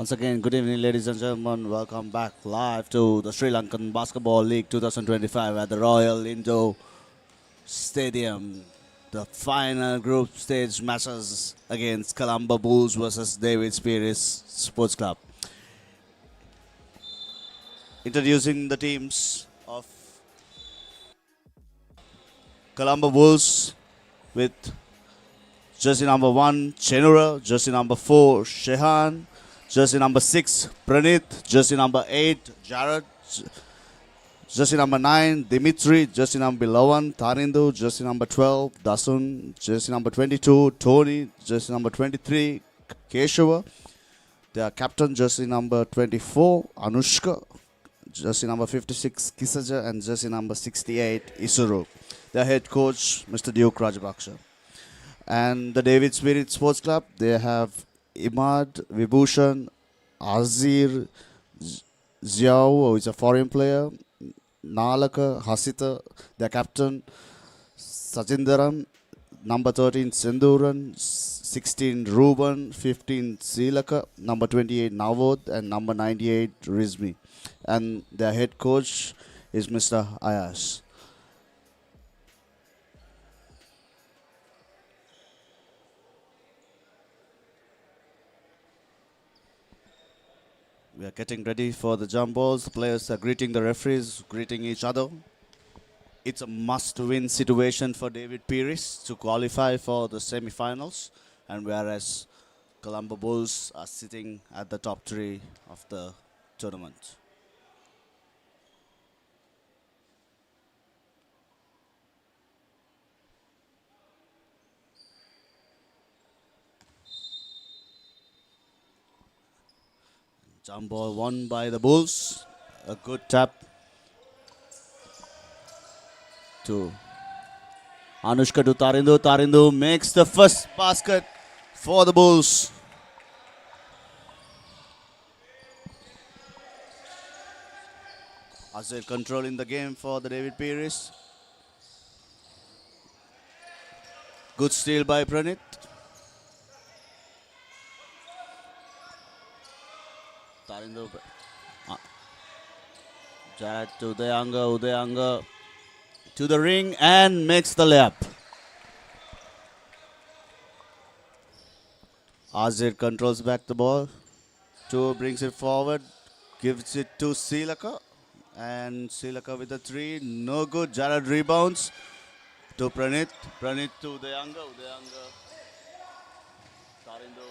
Once again, good evening, ladies and gentlemen. Welcome back live to the Sri Lankan Basketball League 2025 at the Royal Indo Stadium. The final group stage matches against Colombo Bulls versus David Peiris Sports Club. Introducing the teams of Colombo Bulls with jersey number 1, Chenura, jersey number 4, Shehan, jersey number 6, Pranit, jersey number 8, Jared, jersey number 9, Dimitri, jersey number 11, Tarindu, jersey number 12, Dasun, jersey number 22, Tony, jersey number 23, Keshava, their captain, jersey number 24, Anushka, jersey number 56, Kisaja, and jersey number 68, Isuru. Their head coach, Mr. Duke Rajabaksha. And the David Spirit Sports Club, they have Imad, Vibhushan, Azir, Ziao, who is a foreign player, Nalaka, Hasita, their captain, Sajindaram, number 13, Senduran, 16, Ruben, 15, Silaka, number 28, Navod, and number 98, Rizmi. And their head coach is Mr. Ayas. We are getting ready for the jump balls. The players are greeting the referees, greeting each other. It's a must-win situation for David Peiris to qualify for the semi-finals, and whereas Colombo Bulls are sitting at the top 3 of the tournament. Jump ball won by the Bulls. A good tap to Anushka to Tarindu. Tarindu makes the first basket for the Bulls. Azir controlling the game for the David Peiris. Good steal by Pranit. Tarindu. Jared to Udayanga to the ring and makes the layup. Azir controls back the ball. Two brings it forward, gives it to Silaka. And Silaka with a 3, no good. Jared rebounds to Pranit. Pranit to Udayanga. Tarindu.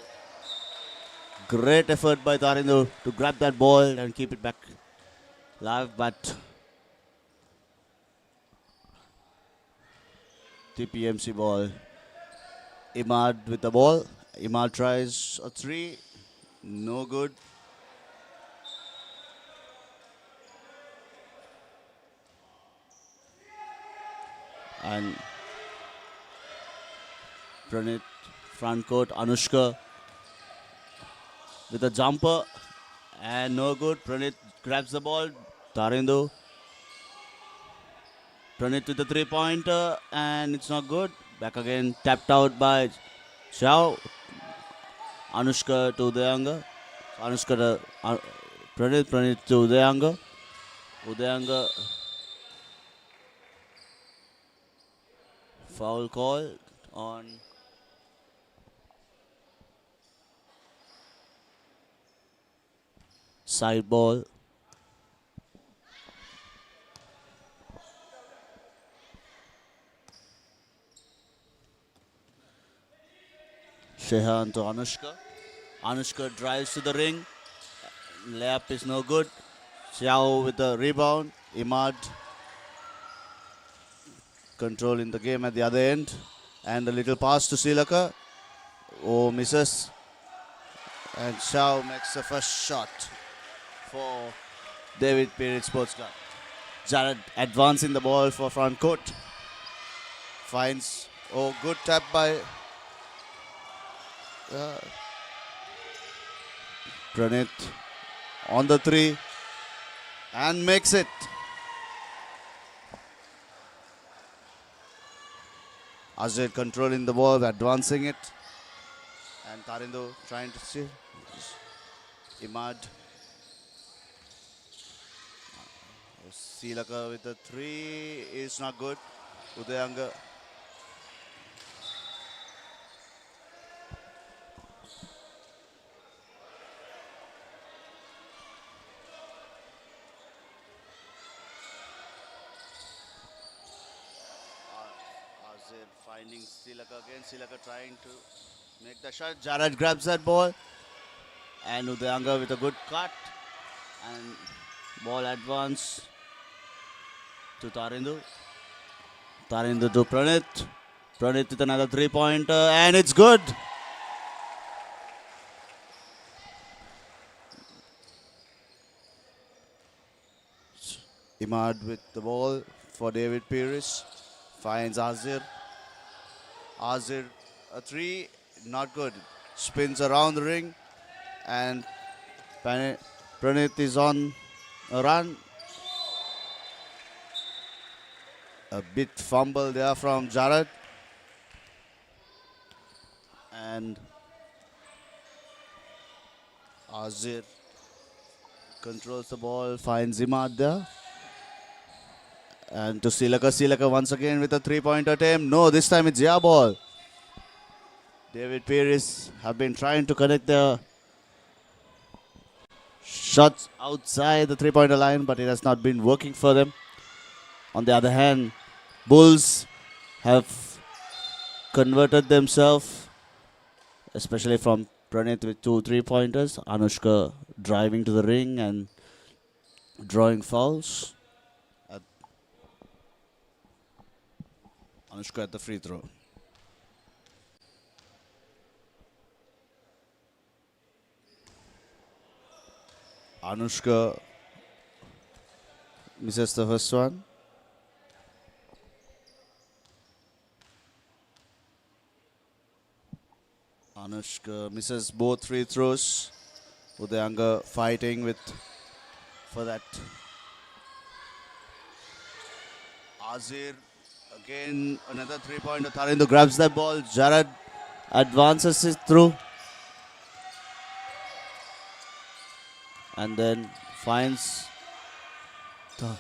Great effort by Tarindu to grab that ball and keep it back live, but TPMC ball. Imad with the ball. Imad tries a 3, no good. And Pranit front court. Anushka with a jumper and no good. Pranit grabs the ball. Tarindu. Pranit with the 3-pointer and it's not good. Back again, tapped out by Xiao. Anushka to Udayanga. Anushka to Pranit to Udayanga. Foul call on side ball. Shehan to Anushka. Anushka drives to the ring. Layup is no good. Xiao with the rebound. Imad controlling the game at the other end. And a little pass to Silaka. Oh, misses. And Xiao makes the first shot for David Peiris Sports Club. Jared advancing the ball for front court. Finds, good tap by Pranit on the 3 and makes it. Azir controlling the ball, advancing it. And Tarindu trying to see. Imad. Silaka with the 3 is not good. Udayanga. Azir finding Silaka again. Silaka trying to make the shot. Jared grabs that ball. And Udayanga with a good cut. And ball advance to Tarindu. Tarindu to Pranit. Pranit with another 3-pointer. And it's good. Imad with the ball for David Peiris. Finds Azir. Azir, a 3, not good. Spins around the ring. And Pranit is on a run. A bit fumble there from Jared. And Azir controls the ball, finds Imad there. And to Silaka. Silaka once again with a 3-pointer attempt. No, this time it's their ball. David Peiris have been trying to connect the shots outside the 3-pointer line, but it has not been working for them. On the other hand, Bulls have converted themselves, especially from Pranit with 2 3-pointers. Anushka driving to the ring and drawing fouls. Anushka at the free throw. Anushka misses the first one. Anushka misses both free throws. Udayanga fighting for that. Azir again, another 3-pointer. Tarindu grabs that ball. Jared advances it through. And then finds a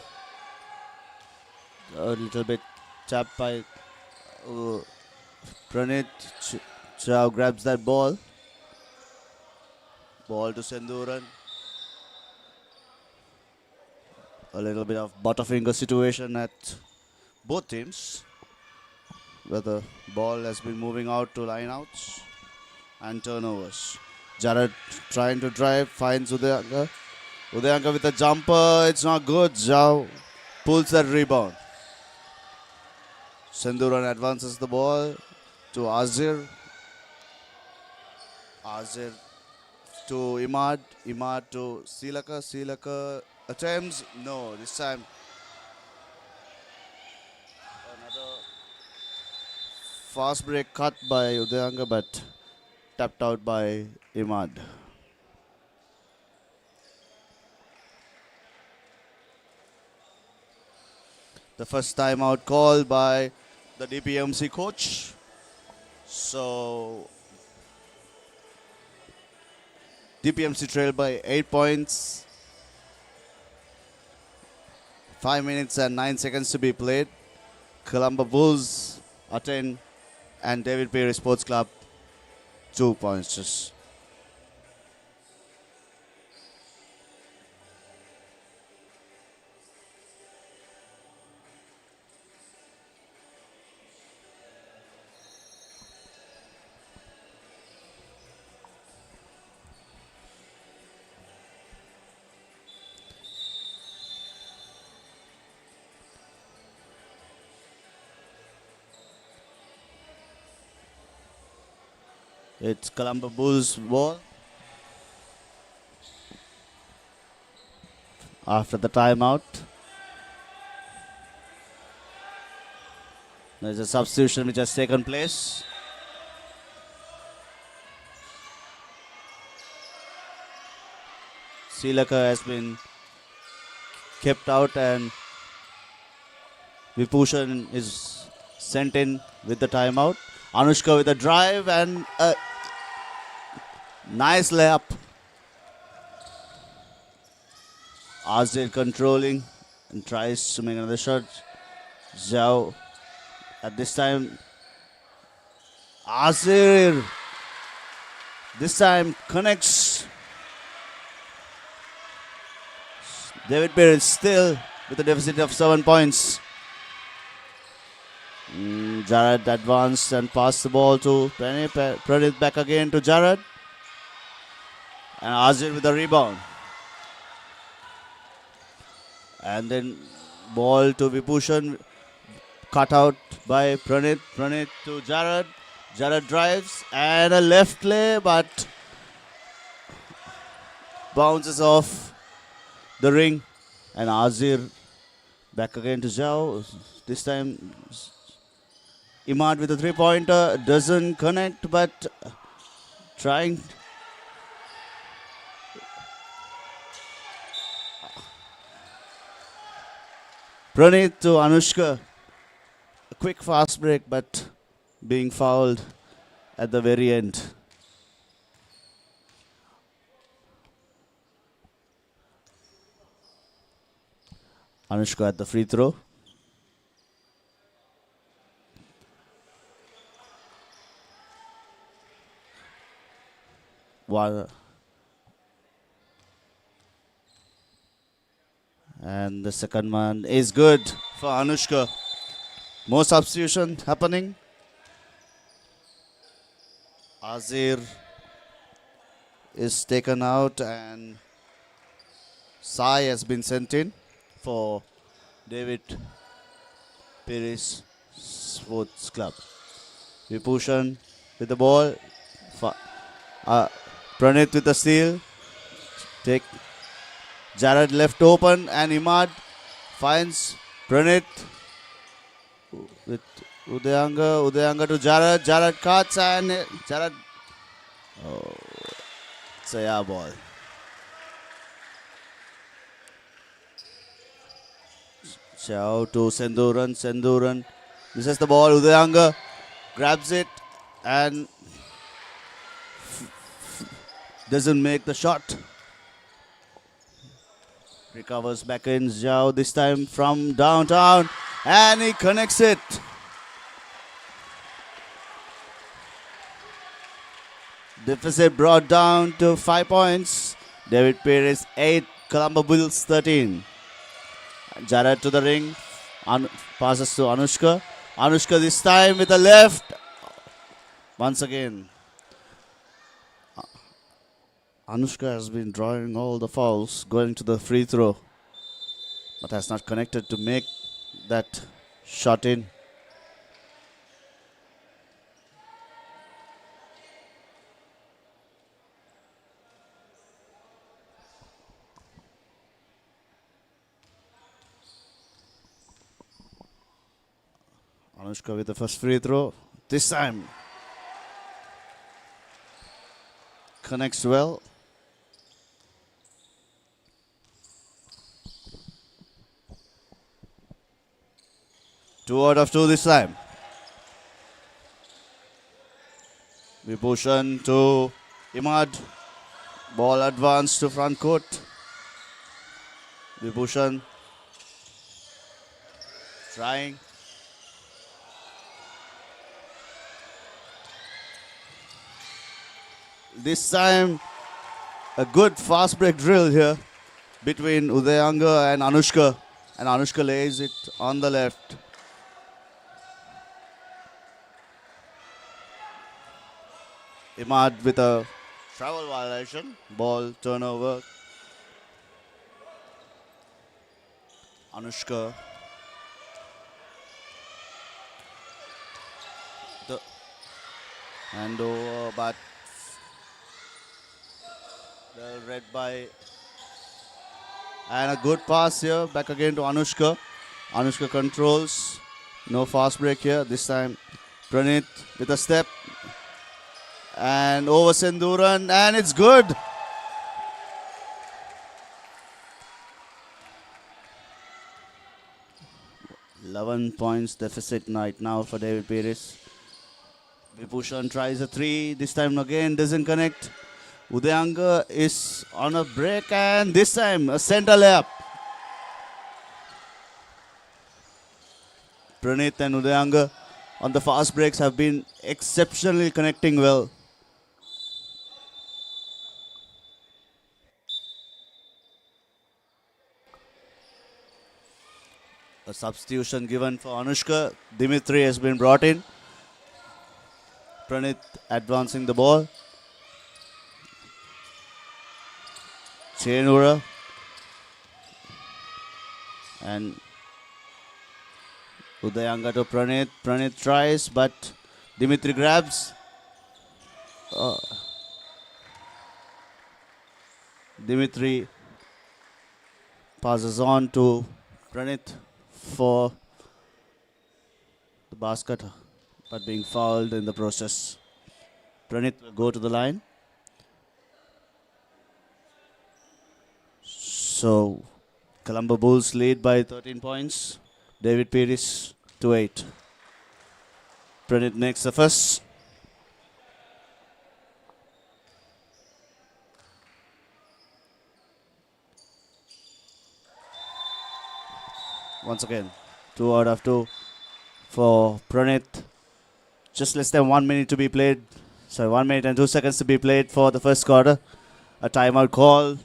little bit tapped by Pranit. Chao grabs that ball. Ball to Senduran. A little bit of butterfinger situation at both teams, where the ball has been moving out to lineouts and turnovers. Jared trying to drive, finds Udayanga. Udayanga with a jumper, it's not good. Zhao pulls that rebound. Senduran advances the ball to Azir. Azir to Imad. Imad to Silaka. Silaka attempts. No, this time another fast break cut by Udayanga, but tapped out by Imad. The first timeout called by the DPMC coach. So DPMC trailed by 8 points. 5 minutes and 9 seconds to be played. Colombo Bulls are 10 and David Peiris Sports Club 2 points just. It's Colombo Bulls ball. After the timeout, there's a substitution which has taken place. Silaka has been kept out and Vibhushan is sent in with the timeout. Anushka with a drive and a nice layup Azir controlling and tries to make another shot. Zhao at this time. Azir this time connects. David Peiris still with a deficit of 7 points. Jared advanced and passed the ball to Pranit. Pranit back again to Jared. And Azir with the rebound. And then ball to Vibhushan. Cut out by Pranit. Pranit to Jared. Jared drives and a left lay, but bounces off the ring. And Azir back again to Zhao. This time Imad with a 3-pointer. Doesn't connect, but trying. Pranit to Anushka. A quick fast break, but being fouled at the very end. Anushka at the free throw. And the second one is good for Anushka. More substitution happening. Azir is taken out and Sai has been sent in for David Peiris Sports Club. Vibhushan with the ball. Pranit with the steal. Take Jared left open and Imad finds Pranit with Udayanga. Udayanga to Jared. Jared cuts and Jared. Oh, it's a yeah ball. Chow to Senduran. Senduran. This is the ball. Udayanga grabs it and doesn't make the shot. Recovers back in. Zhao this time from downtown and he connects it. Deficit brought down to 5 points. David Peiris 8, Colombo Bulls 13. Jared to the ring. Passes to Anushka. Anushka this time with the left. Once again. Anushka has been drawing all the fouls, going to the free throw, but has not connected to make that shot in. Anushka with the first free throw. This time connects well. Two out of two this time. Vibhushan to Imad. Ball advanced to front court. Vibhushan trying. This time a good fast break drill here between Udayanga and Anushka. And Anushka lays it on the left. Imad with a travel violation. Ball turnover. Anushka. The hand over, but well read by. And a good pass here. Back again to Anushka. Anushka controls. No fast break here. This time Pranit with a step. And over Senduran, and it's good. $11 points deficit right now for David Peiris. Vibhushan tries a three. This time again doesn't connect. Udayanga is on a break, and this time a center layup. Pranit and Udayanga on the fast breaks have been exceptionally connecting well. A substitution given for Anushka. Dimitri has been brought in. Pranit advancing the ball. Chenura. And Udayanga to Pranit. Pranit tries, but Dimitri grabs. Dimitri passes on to Pranit for the basket, but being fouled in the process. Pranit will go to the line. So, Colombo Bulls lead by 13 points. David Peiris to 8. Pranit makes the first. Once again, 2 out of 2 for Pranit. Just less than 1 minute to be played. Sorry, 1 minute and 2 seconds to be played for the first quarter. A timeout call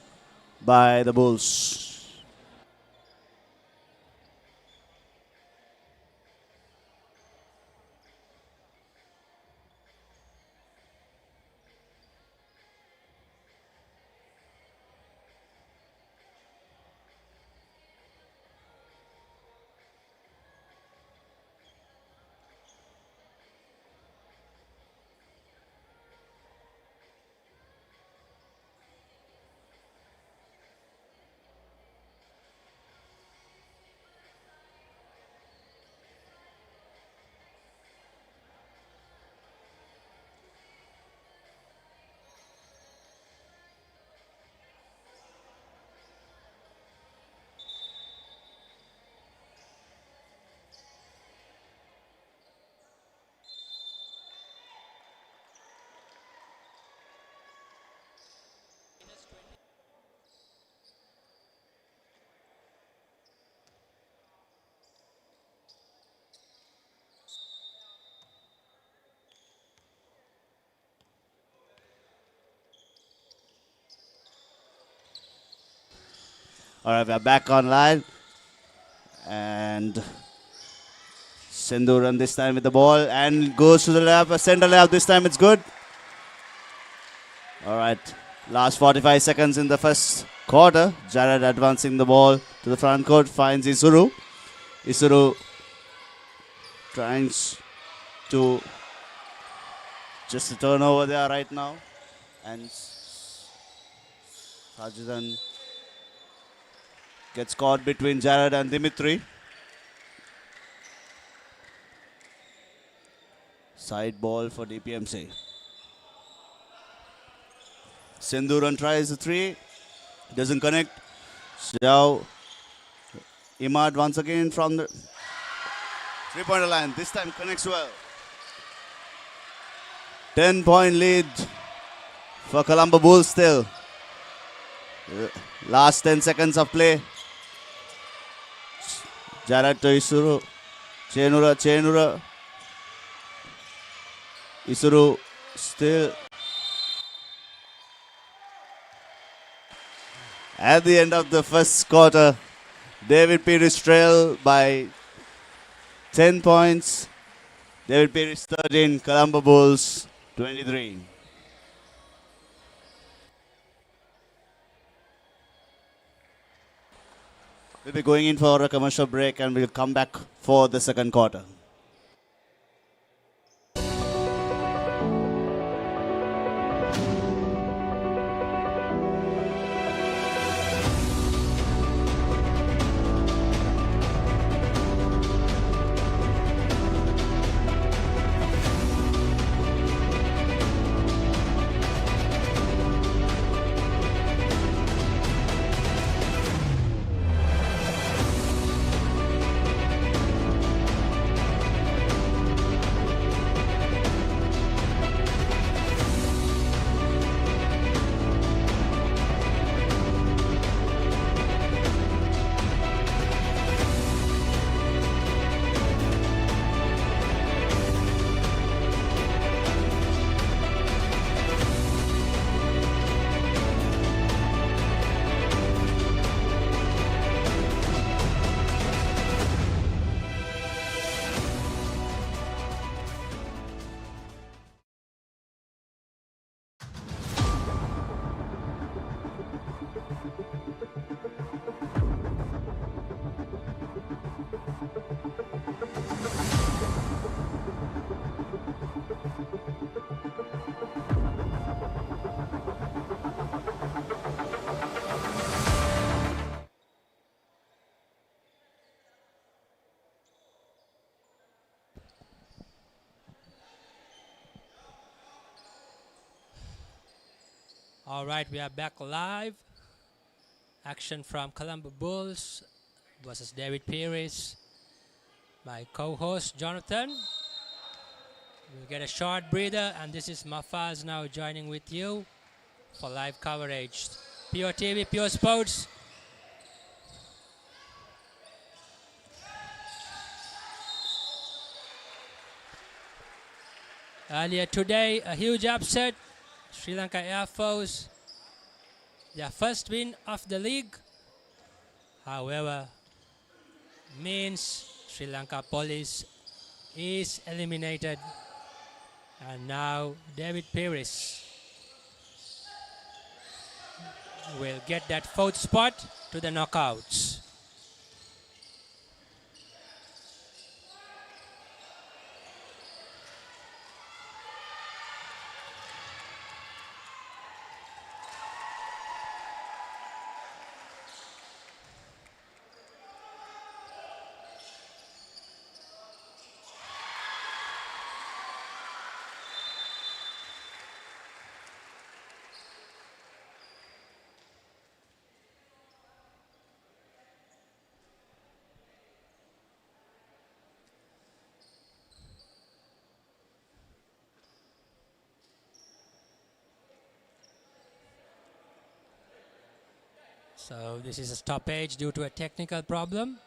by the Bulls. All right, we're back online. And Sindhuran this time with the ball and goes to the left, center left. This time it's good. All right, last 45 seconds in the first quarter. Jared advancing the ball to the front court, finds Isuru. Isuru trying to just a turnover there right now. And Sajidan gets caught between Jared and Dimitri. Side ball for DPMC. Sindhuran tries the three. Doesn't connect. Xiao Imad once again from the three-pointer line. This time connects well. 10-point lead for Colombo Bulls still. Last 10 seconds of play. Jared to Isuru. Chenura. Isuru still. At the end of the first quarter, David Peiris trail by 10 points. David Peiris 13, Colombo Bulls 23. We'll be going in for a commercial break and we'll come back for the second quarter. All right, we are back live. Action from Colombo Bulls versus David Peiris. My co-host Jonathan. We'll get a short breather, and this is Mafaz now joining with you for live coverage. Pure TV, Pure Sports. Earlier today, a huge upset. Sri Lanka Air Force, their first win of the league. However, means Sri Lanka Police is eliminated. And now David Peiris will get that fourth spot to the knockouts. So this is a stoppage due to a technical problem.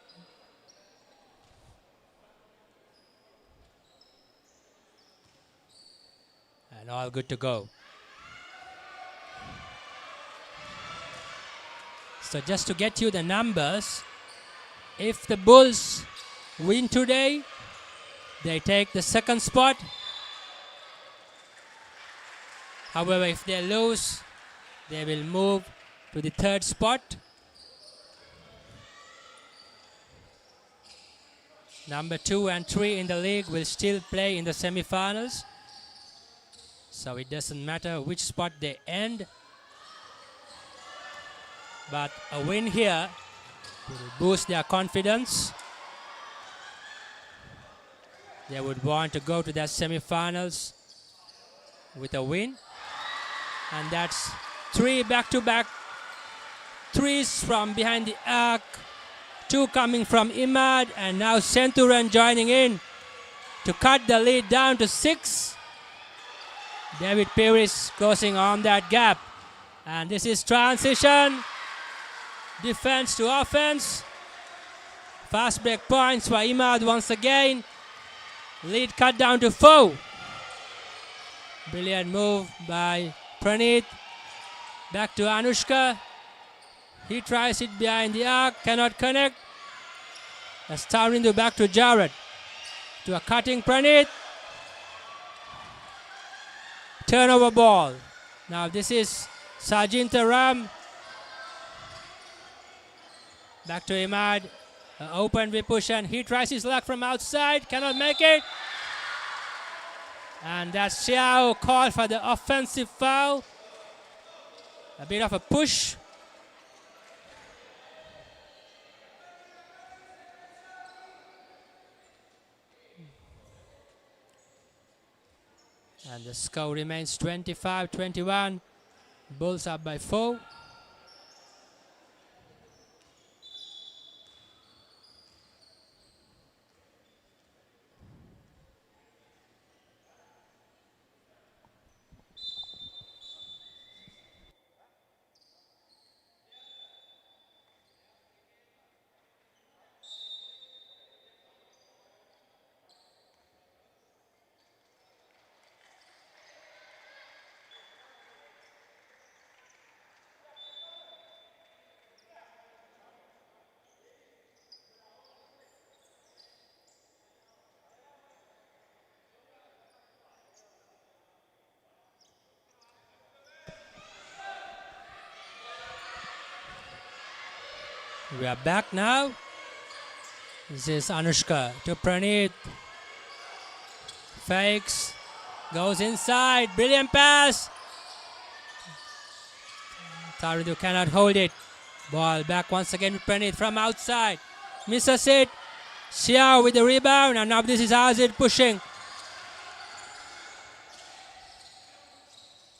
And all good to go. So just to get you the numbers, if the Bulls win today, they take the second spot. However, if they lose, they will move to the third spot. Number 2 and 3 in the league will still play in the semi-finals. So it doesn't matter which spot they end. But a win here will boost their confidence. They would want to go to their semi-finals with a win. And that's 3 back-to-back threes from behind the arc, 2 coming from Imad, and now Centurion joining in to cut the lead down to 6. David Peiris closing on that gap. And this is transition, defense to offense. Fast break points for Imad once again. Lead cut down to 4. Brilliant move by Pranit. Back to Anushka. He tries it behind the arc, cannot connect. That's Tarindu back to Jared. To a cutting Pranit. Turnover ball. Now this is Sajinta Ram. Back to Imad. Open Vipushan. He tries his luck from outside, cannot make it. And that's Xiao called for the offensive foul. A bit of a push. And the score remains 25-21. Bulls up by 4. We are back now. This is Anushka to Pranit. Fakes. Goes inside. Brilliant pass. Tarindu cannot hold it. Ball back once again with Pranit from outside. Misses it. Xiao with the rebound. And now this is Azid pushing.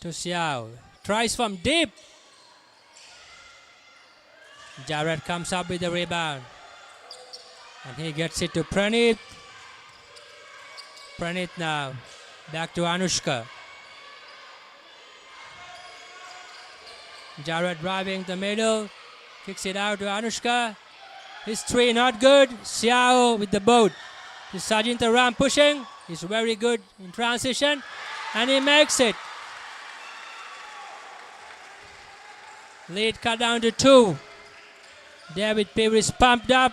To Xiao. tries from deep. Jared comes up with the rebound. And he gets it to Pranit. Pranit now. Back to Anushka. Jared driving the middle. Kicks it out to Anushka. His three not good. Xiao with the boat. This Sajinta Ram pushing. He's very good in transition. And he makes it. Lead cut down to 2. David Peiris pumped up.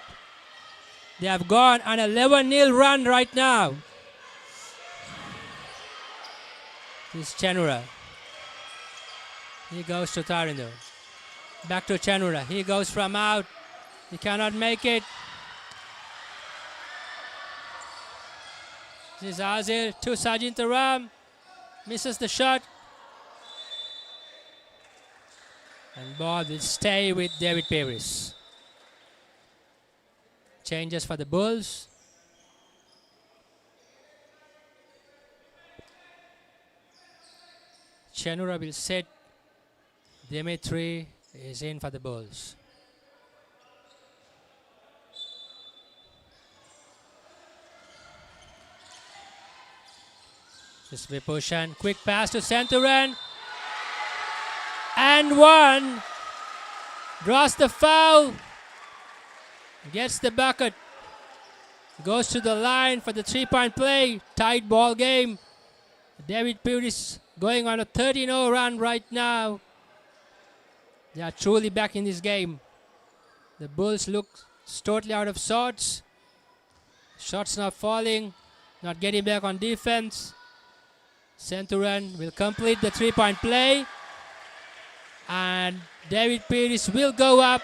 They have gone on a 11-0 run right now. This is Chenura. He goes to Tarindo. Back to Chenura. He goes from out. He cannot make it. This is Azir to Sajinta Ram. Misses the shot. And ball will stay with David Peiris. Changes for the Bulls. Chenura will set. Dimitri is in for the Bulls. This Vipushan. Quick pass to Santuran. And one. Draws the foul. Gets the bucket. Goes to the line for the 3-point play. Tight ball game. David Peiris going on a 13-0 run right now. They are truly back in this game. The Bulls look totally out of sorts. Shots not falling. Not getting back on defense. Santuran will complete the 3-point play. And David Peiris will go up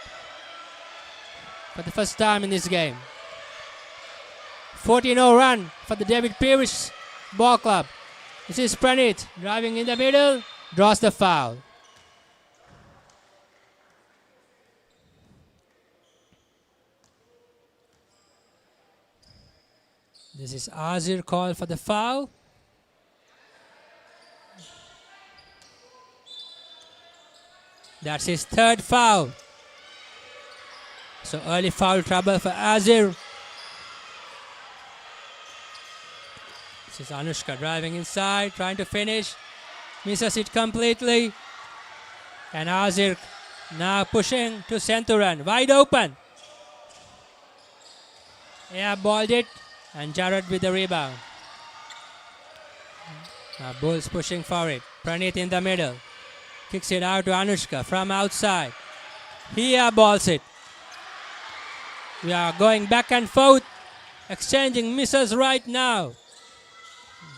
for the first time in this game. 14-0 run for the David Peiris ball club. This is Pranit driving in the middle. Draws the foul. This is Azir called for the foul. That's his third foul. So early foul trouble for Azir. This is Anushka driving inside, trying to finish. Misses it completely. And Azir now pushing to Santuran. Wide open. Yeah, balled it. And Jared with the rebound. Bulls pushing for it. Pranit in the middle. Kicks it out to Anushka from outside. He balls it. We are going back and forth. Exchanging misses right now.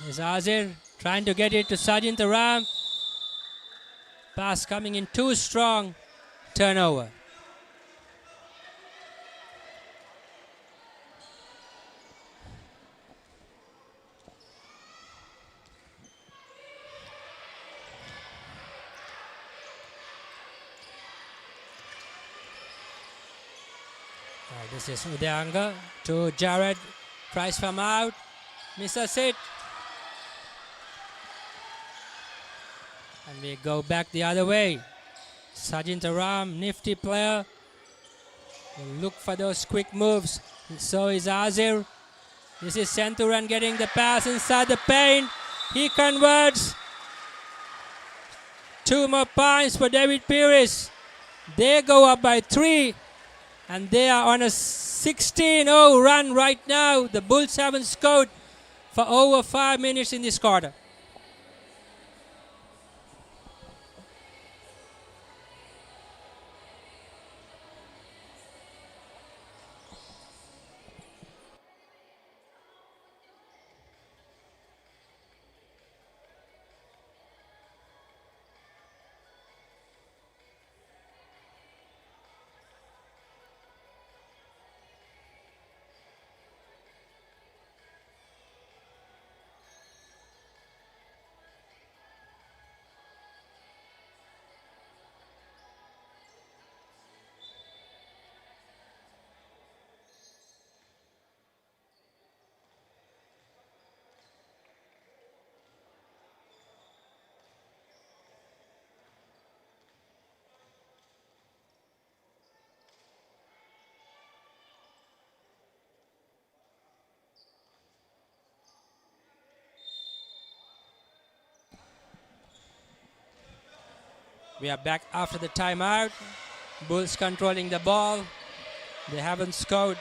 There's Azir trying to get it to Sajinta Ram. Pass coming in too strong. Turnover. This is Udanga to Jared. Tries from out. Misses it. And we go back the other way. Sajinta Ram, nifty player. Will look for those quick moves. So is Azir. This is Santuran getting the pass inside the paint. He converts. 2 more points for David Peiris. They go up by 3. And they are on a 16-0 run right now. The Bulls haven't scored for over 5 minutes in this quarter. We are back after the timeout. Bulls controlling the ball. They haven't scored.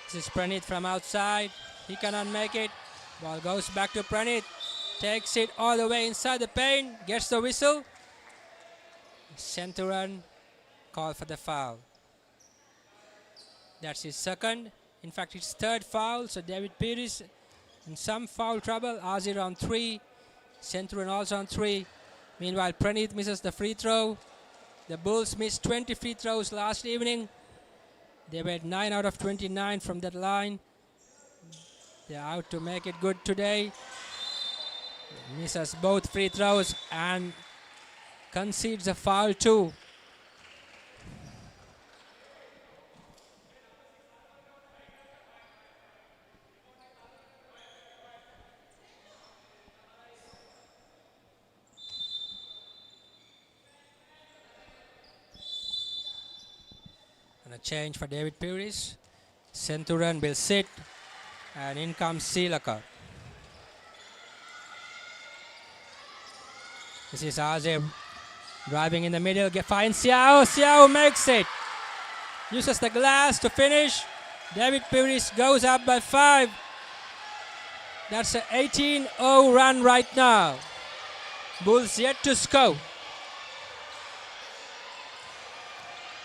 This is Pranit from outside. He cannot make it. Ball goes back to Pranit. Takes it all the way inside the paint. Gets the whistle. Sent to run. Call for the foul. That's his second. In fact, his third foul. So David Peiris in some foul trouble. Azir on 3. Centurion also on 3. Meanwhile, Pranit misses the free throw. The Bulls missed 20 free throws last evening. They were 9 out of 29 from that line. They're out to make it good today. Misses both free throws and concedes a foul too. And a change for David Peiris. Centurion will sit, and in comes Silaka. This is Azir driving in the middle, finds Xiao. Xiao makes it. Uses the glass to finish. David Peiris goes up by 5. That's an 18-0 run right now. Bulls yet to score.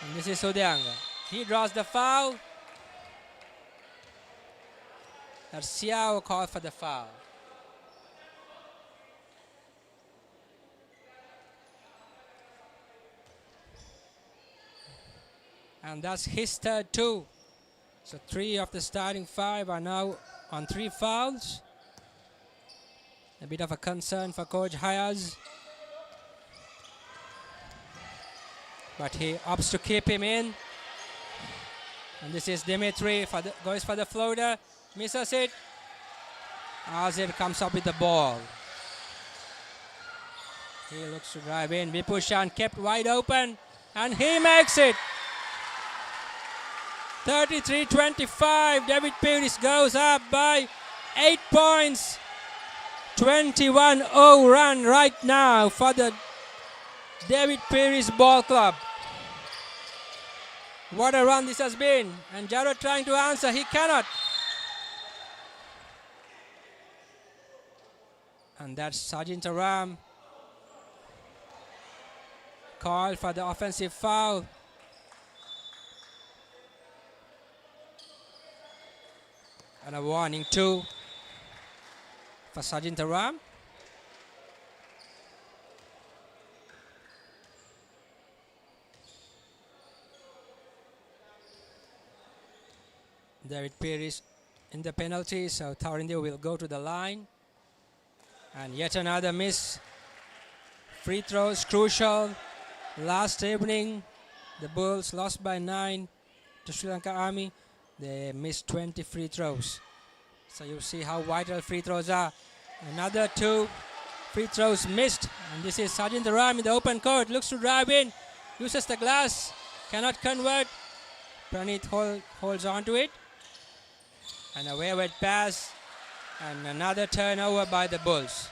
And this is Udyanga. He draws the foul. That's Xiao called for the foul. And that's his third too. So 3 of the starting 5 are now on 3 fouls. A bit of a concern for Coach Hayaz. But he opts to keep him in. And this is Dimitri, goes for the floater. Misses it. Azir comes up with the ball. He looks to drive in. Vipushan kept wide open. And he makes it. 33-25. David Peiris goes up by 8 points. 21-0 run right now for the David Peiris Ball Club. What a run this has been. And Jarrod trying to answer. He cannot. And that's Sajinta Ram. Called for the offensive foul. And a warning too for Sajinta Ram. David Peiris in the penalty, so Tarindio will go to the line. And yet another miss. Free throws crucial. Last evening, the Bulls lost by 9 to Sri Lanka Army. They missed 20 free throws. So you see how vital free throws are. Another 2 free throws missed. And this is Sajinta Ram in the open court. Looks to drive in. Uses the glass. Cannot convert. Pranit holds on to it. And a wayward pass. And another turnover by the Bulls.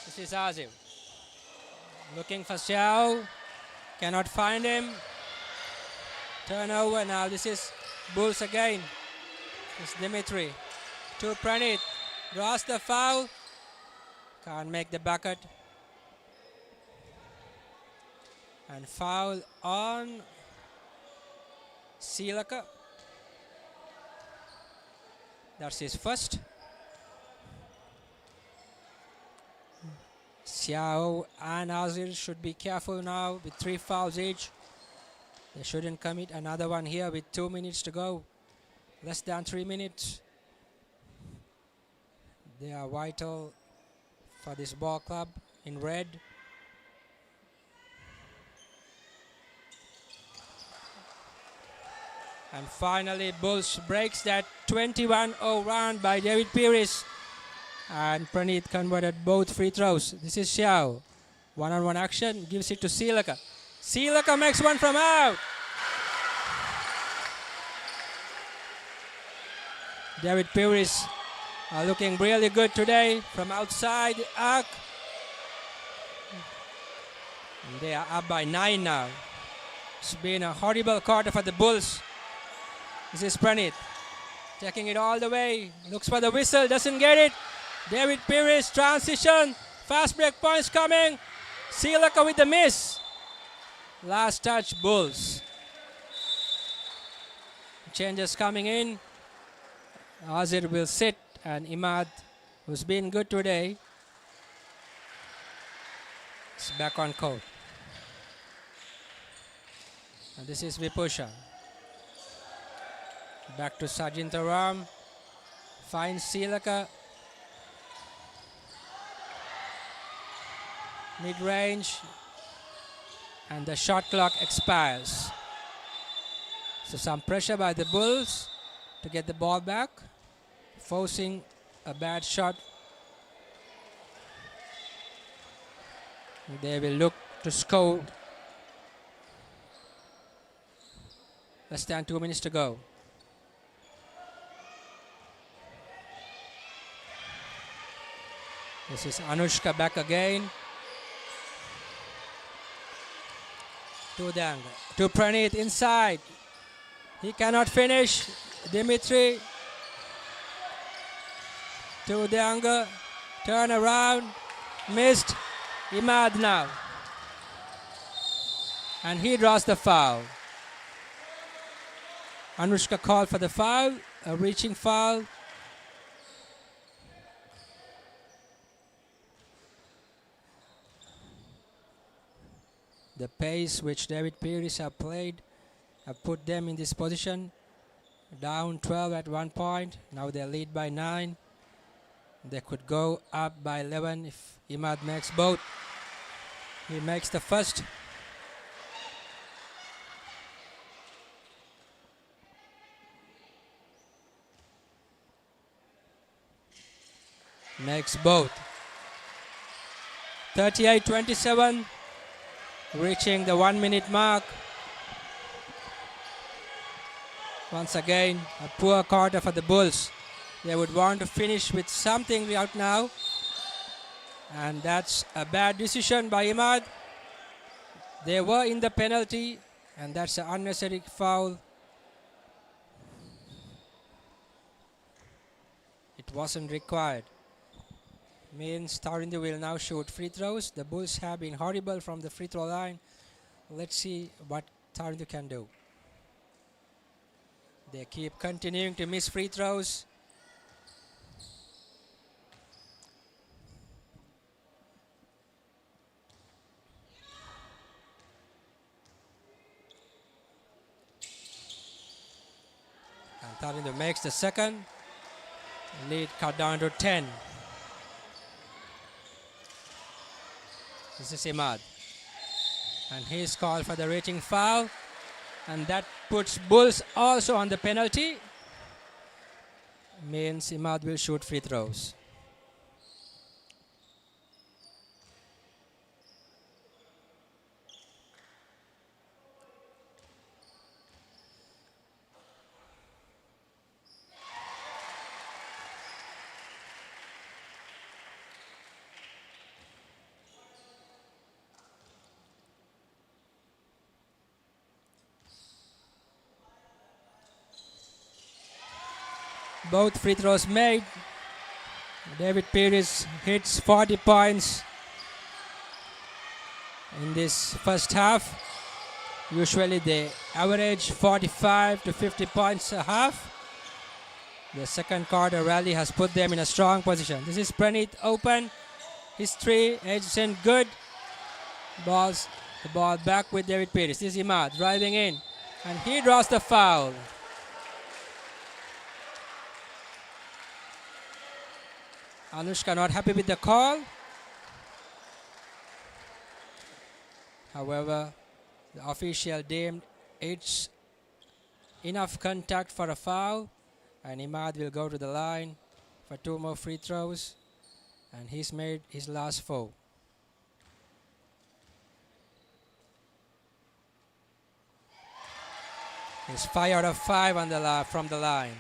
This is Azim. Looking for Xiao. Cannot find him. Turnover now. This is Bulls again. It's Dimitri. To Pranit. Draws the foul. Can't make the bucket. And foul on Silaka. That's his first. Xiao and Azir should be careful now with 3 fouls each. They shouldn't commit another one here with 2 minutes to go. Less than 3 minutes. They are vital for this ball club in red. And finally, Bulls breaks that 21-0 run by David Peiris. And Pranit converted both free throws. This is Xiao. One-on-one action, gives it to Silaka. Sri Lanka makes one from out. David Peiris looking really good today from outside the arc. And they are up by 9 now. It's been a horrible quarter for the Bulls. This is Pranit taking it all the way. Looks for the whistle, doesn't get it. David Peiris, transition. Fast break points coming. Sri Lanka with the miss. Last touch, Bulls. Changes coming in. Azir will sit, and Imad, who's been good today, is back on court. And this is Vipusha. Back to Sajintaram. Finds Sri Lanka. Mid-range. And the shot clock expires. So some pressure by the Bulls to get the ball back. Forcing a bad shot. They will look to score. Less than 2 minutes to go. This is Anushka back again. To Dang. To Pranit inside. He cannot finish. Dimitri. To Danga. Turn around. Missed. Imad now. And he draws the foul. Anushka called for the foul. A reaching foul. The pace which David Peiris have played have put them in this position. Down 12 at one point. Now they lead by 9. They could go up by 11 if Imad makes both. He makes the first. Makes both. 38-27. Reaching the 1 minute mark. Once again, a poor quarter for the Bulls. They would want to finish with something out now. And that's a bad decision by Imad. They were in the penalty, and that's an unnecessary foul. It wasn't required. Means Tarinder will now shoot free throws. The Bulls have been horrible from the free throw line. Let's see what Tarinder can do. They keep continuing to miss free throws. And Tarinder makes the second. Lead cut down to 10. This is Imad. And he's called for the rating foul. And that puts Bulls also on the penalty. Means Imad will shoot free throws. Both free throws made. David Peiris hits 40 points in this first half. Usually they average 45 to 50 points a half. The second quarter rally has put them in a strong position. This is Pranit open. His three, Edson good. The ball back with David Peiris. This is Imad driving in. And he draws the foul. Anushka not happy with the call. However, the official deemed it's enough contact for a foul, and Imad will go to the line for 2 more free throws, and he's made his last 4. It's 5 out of 5 on the from the line.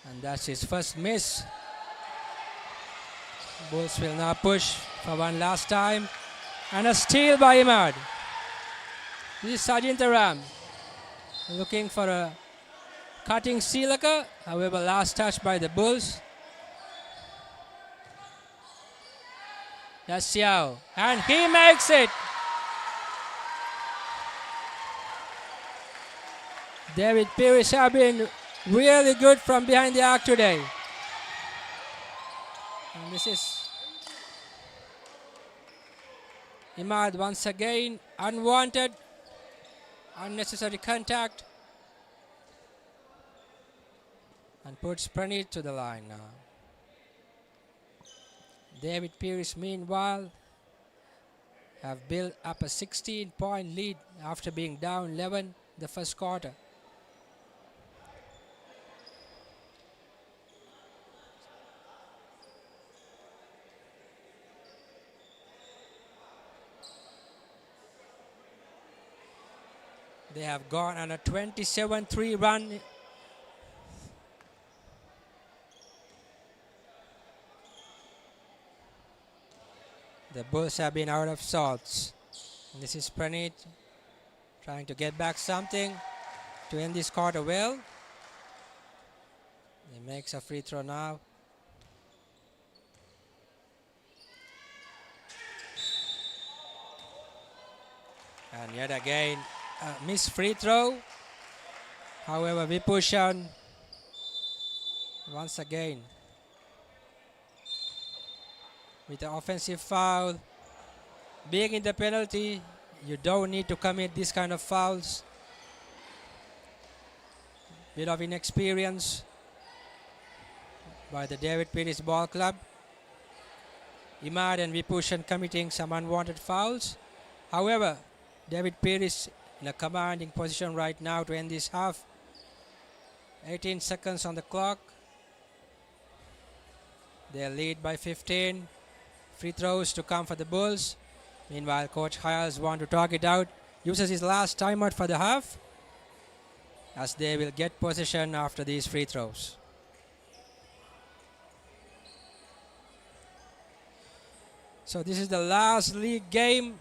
And that's his first miss. Bulls will now push for one last time. And a steal by Imad. This is Sajintaram looking for a cutting Silaka. However, last touch by the Bulls. That's Xiao. And he makes it. David Peiris have been really good from behind the arc today. And this is Imad once again. Unwanted, unnecessary contact. And puts Pranit to the line now. David Peiris, meanwhile, have built up a 16-point lead after being down 11 the first quarter. They have gone on a 27-3 run. The Bulls have been out of sorts. This is Pranit trying to get back something to end this quarter well. He makes a free throw now. And yet again, a missed free throw. However, Vipushan once again with the offensive foul. Being in the penalty, you don't need to commit this kind of fouls. Bit of inexperience by the David Peiris Ball Club. Imad and Vipushan committing some unwanted fouls. However, David Peiris in a commanding position right now to end this half. 18 seconds on the clock. They lead by 15. Free throws to come for the Bulls. Meanwhile, Coach Hyles wants to talk it out. Uses his last timeout for the half, as they will get possession after these free throws. So this is the last league game.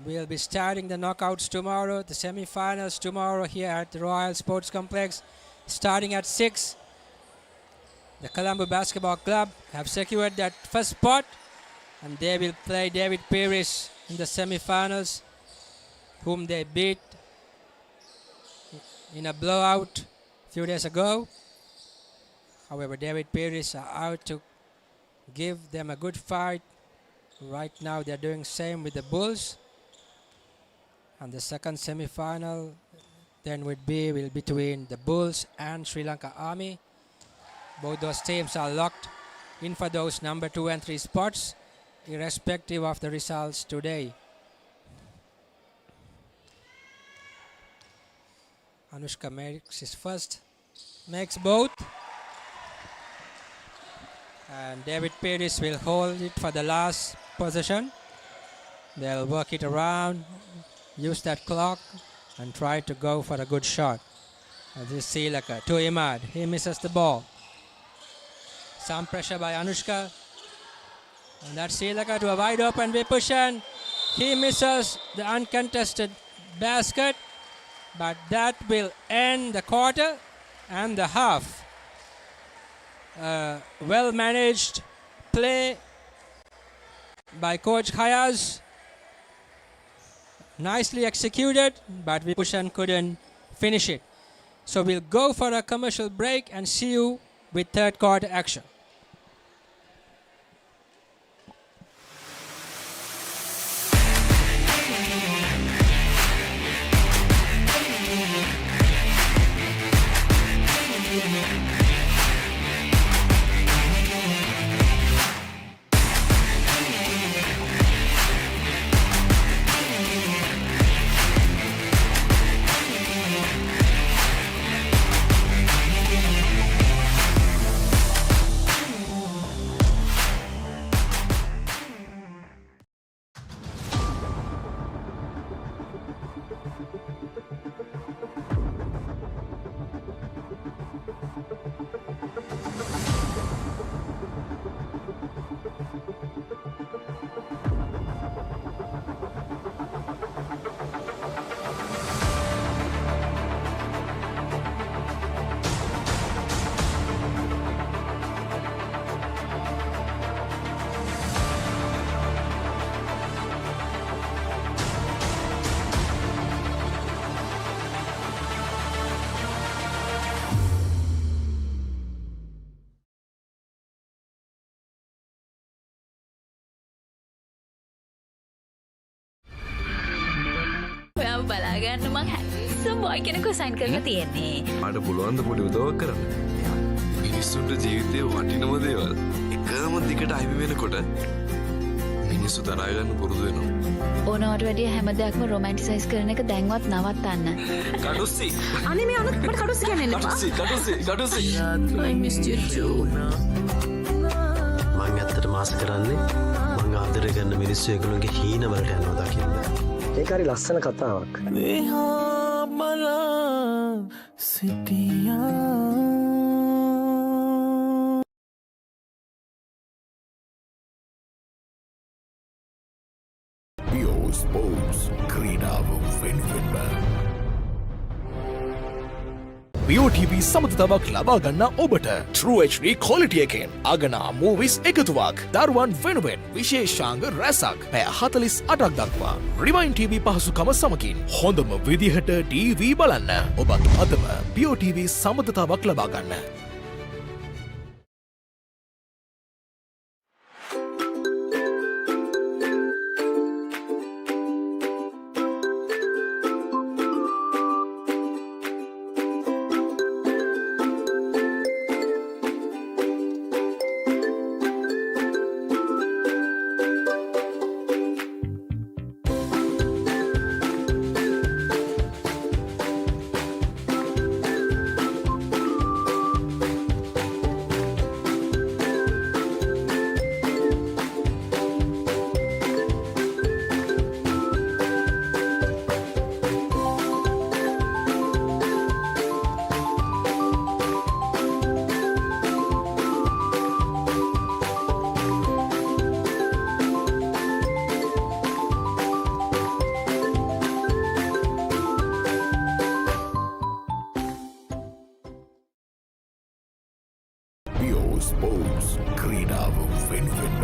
We'll be starting the knockouts tomorrow, the semi-finals tomorrow here at the Royal Sports Complex, starting at 6. The Colombo Basketball Club have secured that first spot, and they will play David Peiris in the semi-finals, whom they beat in a blowout a few days ago. However, David Peiris are out to give them a good fight. Right now they're doing same with the Bulls. And the second semi-final then will be between the Bulls and Sri Lanka Army. Both those teams are locked in for those number 2 and 3 spots, irrespective of the results today. Anushka makes his first, makes both. And David Peiris will hold it for the last possession. They'll work it around, use that clock, and try to go for a good shot. And this is Silaka to Imad. He misses the ball. Some pressure by Anushka. And that's Silaka to a wide open Vipushan. He misses the uncontested basket. But that will end the quarter and the half. Well managed play by Coach Hayas. Nicely executed, but Vipushan couldn't finish it. So we'll go for a commercial break and see you with third quarter action. මාව බලා ගන්න මං handsome බොයි කෙනෙක්ව sign කරලා තියෙන්නේ. ආට පුළුවන් ද පොඩි උදව්වක් කරන්න? මිනිස්සුන්ට ජීවිතේ වටිනම දේවල් එකම දිගට අහිමි වෙනකොට මිනිස්සු තරහා ගන්න පුරුදු වෙනවා. ඕනවට වැඩිය හැම දෙයක්ම රොමැන්ටිසයිස් කරන එක දැන්වත් නවත්තන්න. කඩුස්සි. අනේ මේ අනුත් මට කඩුස්සි කියන්නේ නැහැ. කඩුස්සි. I missed you too. මං ඇත්තට මාස කරන්නේ මං ආදරය කරන මිනිස්සු ඒගොල්ලෝගේ හීනවලට යනවා දකින්න. ඒක හරි ලස්සන කතාවක්. මෙහා බලා සිටියා ස්පෝර්ට්ස් ක්‍රීඩාව වෙනුවෙන්ම BOTV සමතතාවක් ලබා ගන්න ඔබට True HD quality එකෙන් අගනා movies එකතුවක් දරුවන් වෙනුවෙන් විශේෂාංග රැසක් පැය 48ක් දක්වා Rewind TV පහසුකම සමගින් හොඳම විදිහට TV බලන්න ඔබත් අදම BOTV සමතතාවක් ලබා ගන්න. ස්පෝර්ට්ස් ක්‍රීඩාව වෙනුවෙන්ම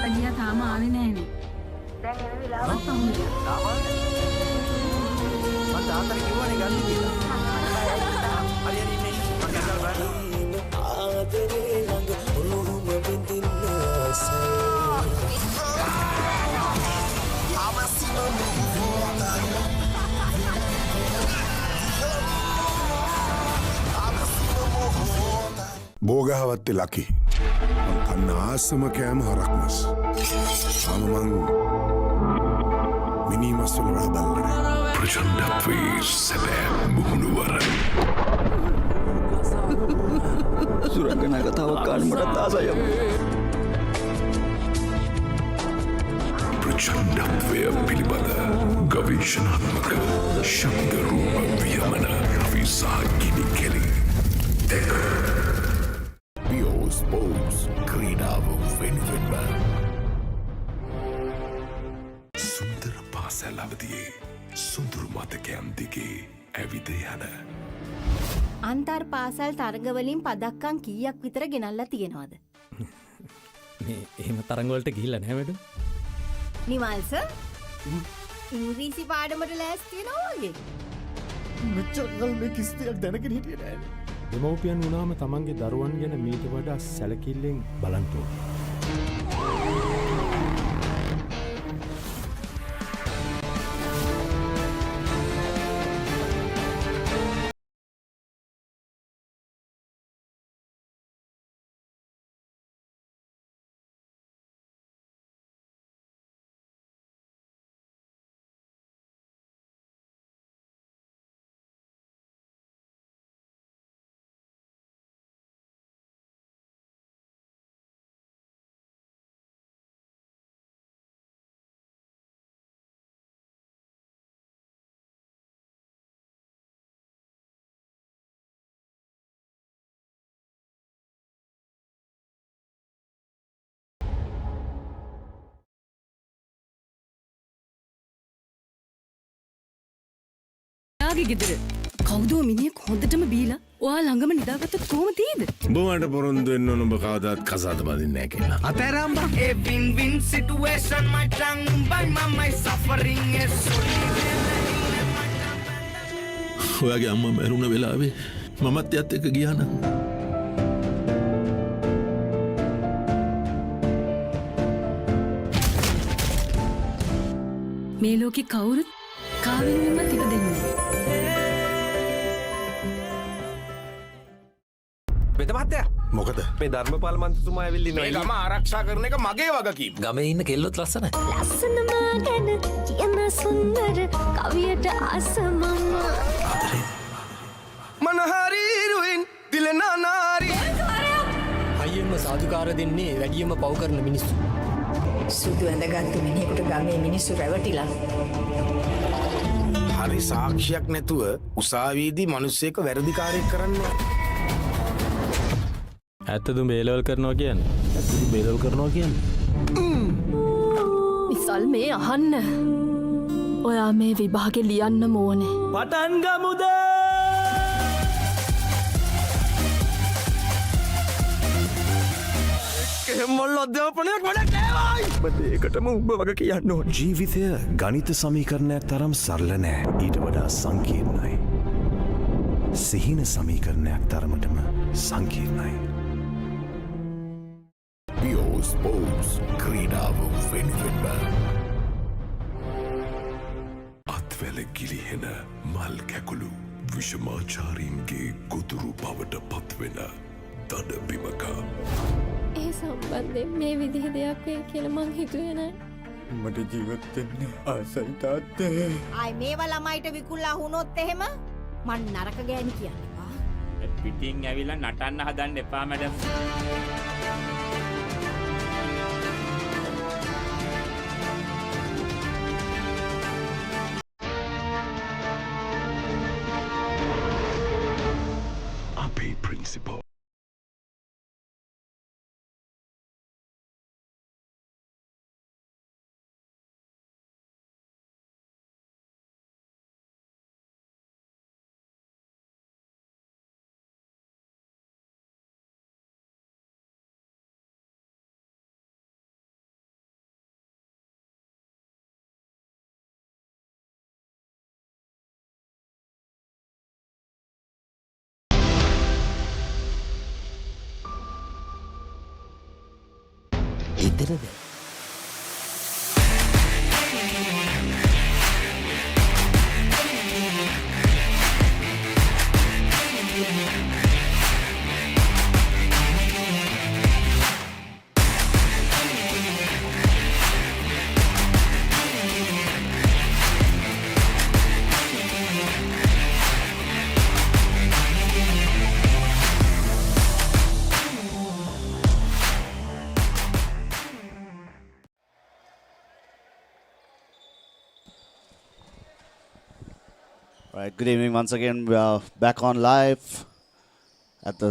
අනියා තාම ආවේ නැහැනේ. දැන් එන විලාවත් පහුනේ. මම තාත්තට කිව්වනේ ගන්න කියලා. හරි ඉන්නේ. මම කතා කරන්නේ. ආදරේ ළඟ ඔළුම බින්දින්න ආසයි. බෝගහවත්තේ ලකි කන්න ආසම කෑම හරක්මස් අමමං මිනිමස්වල රාබල්ලන ප්‍රචන්ඩත්වී සැබෑ මුහුණුවර සුරංගනා කතාවක් කාලමටත් ආසයම්. ප්‍රචන්ඩත්වය පිළිබඳ ගවේශනාත්මක ශබ්දරූප වියමන විසා ගිනි කෙලි දෙක ස්පෝර්ට්ස් ක්‍රීඩාව වෙනුවෙන්ම සුන්දර පාසැල් අවදියේ සුන්දුරු මතකයන් දිගේ ඇවිද යන අන්තර් පාසල් තරගවලින් පදක්කම් කීයක් විතර ගෙනල්ලා තියෙනවද? මේ එහෙම තරංගවලට ගිහිල්ලා නැහැ වැඩ. නිවල්ස ඉංග්‍රීසි පාඩමට ලෑස්ති වෙනවා වගේ. මෙච්චරල් මේ කිසි දෙයක් දැනගෙන හිටියේ නෑනේ. දෙමව්පියන් වුණාම තමන්ගේ දරුවන් ගැන මීට වඩා සැලකිල්ලෙන් බලන්න ඕනේ. යාගේ ගෙදර කවුදෝ මිනිහෙක් හොඳටම බීලා ඔයා ළඟම නිදාගත්තොත් කොහොම තියෙද? බොමට පොරොන්දු වෙන්න ඕන ඔබ කවදාත් කසාද බඳින්නේ නැහැ කියලා. අතෑරම් බා. A win-win situation, my tongue by my suffering is ඔයාගේ අම්මා මැරුණ වෙලාවේ මමත් එයත් එක්ක ගියා නම් මේ ලෝකෙ කවුරුත් කාවෙන්වත් ඉපදෙන්නේ නැහැ. වෙදමත්තයා මොකද මේ ධර්මපාල මන්ත්‍රතුමා ඇවිල්ලි මේ ගම ආරක්ෂා කරන එක මගේ වගකීම. ගමේ ඉන්න කෙල්ලොත් ලස්සනයි. ලස්සනම ගැන කියන සුන්දර කවියට ආසමම මනහරීරුවෙන් දිලනා නාරී අයියෙන්ම සාදුකාර දෙන්නේ වැඩියම පව් කරන මිනිස්සු. සුදු ඇඳගත්තු මිනිහෙකුට ගමේ මිනිස්සු රැවටිලා. හරි සාක්ෂියක් නැතුව උසාවියේදී මිනිස්සෙක් වැරදිකාරයෙක් කරන්නේ. ඇත්තද බේලවල් කරනවා කියන්නේ? ඇත්තද බේලවල් කරනවා කියන්නේ? විසල් මේ අහන්න. ඔයා මේ විභාගේ ලියන්න ඕනේ. පටන් ගමුද කෙහෙම්මොල් අධ්‍යාපනයක් වැඩක් නෑවයි බට ඒකටම උඹ වග කියන්න ඕන ජීවිතය ගනිත සමීකරණයක් තරම් සරල නෑ ඊට වඩා සංකීර්ණයි. සිහින සමීකරණයක් තරමටම සංකීර්ණයි. ස්පෝස් ක්‍රීඩාව වෙනුවෙන්ම අත්වැල ගිලිහෙන මල් කැකුළු විෂමාචාරීන්ගේ ගොදුරු බවට පත්වෙන දඩ බිමක ඒ සම්බන්ධයෙන් මේ විදිහ දෙයක් වෙයි කියලා මං හිතුවේ නෑ. මට ජීවත් වෙන්න ආසයි තාත්තේ ආයි මේවා ළමයිට විකුල්ලා වුණොත් එහෙම මං නරක ගෑණි කියන්නවා. පිටින් ඇවිල්ලා නටන්න හදන්න එපා මැඩම්. අපේ principal එතරද Right, good evening once again. We are back on live at the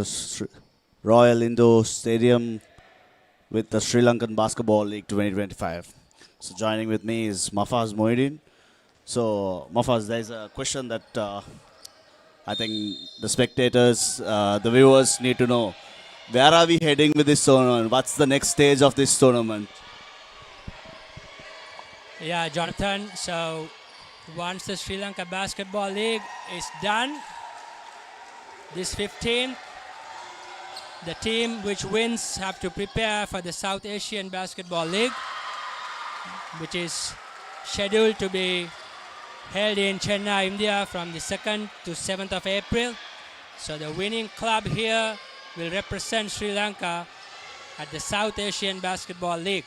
Royal Indoor Stadium with the Sri Lankan Basketball League 2025. So joining with me is Mafaz Mohiddin. So Mafaz, there's a question that I think the spectators, the viewers need to know. Where are we heading with this tournament? What's the next stage of this tournament? Yeah, Jonathan. So once the Sri Lanka Basketball League is done, this 15th, the team which wins have to prepare for the South Asian Basketball League, which is scheduled to be held in Chennai, India from the 2nd to 7th of April. So the winning club here will represent Sri Lanka at the South Asian Basketball League.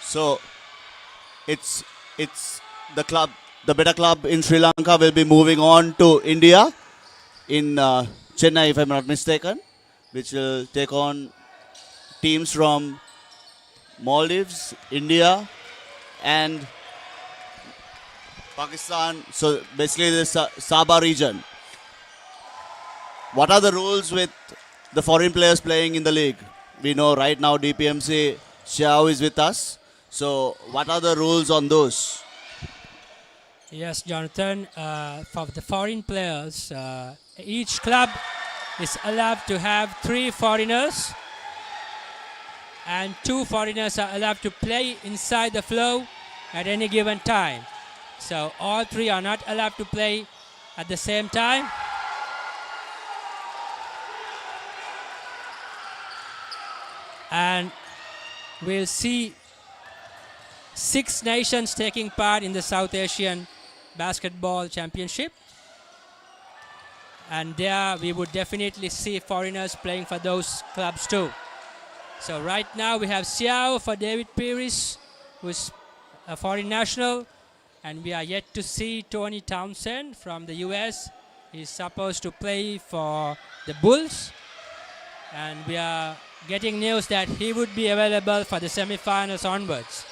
So it's the club, the better club in Sri Lanka will be moving on to India in Chennai, if I'm not mistaken, which will take on teams from Maldives, India, and Pakistan. So basically the Sabah region. What are the rules with the foreign players playing in the league? We know right now DPMC Xiao is with us. So what are the rules on those? Yes, Jonathan, for the foreign players, each club is allowed to have 3 foreigners, and 2 foreigners are allowed to play inside the flow at any given time. So all 3 are not allowed to play at the same time. And we'll see 6 nations taking part in the South Asian Basketball Championship. And there we would definitely see foreigners playing for those clubs too. So right now we have Xiao for David Peiris, who is a foreign national. And we are yet to see Tony Townsend from the US. He's supposed to play for the Bulls. And we are getting news that he would be available for the semifinals onwards.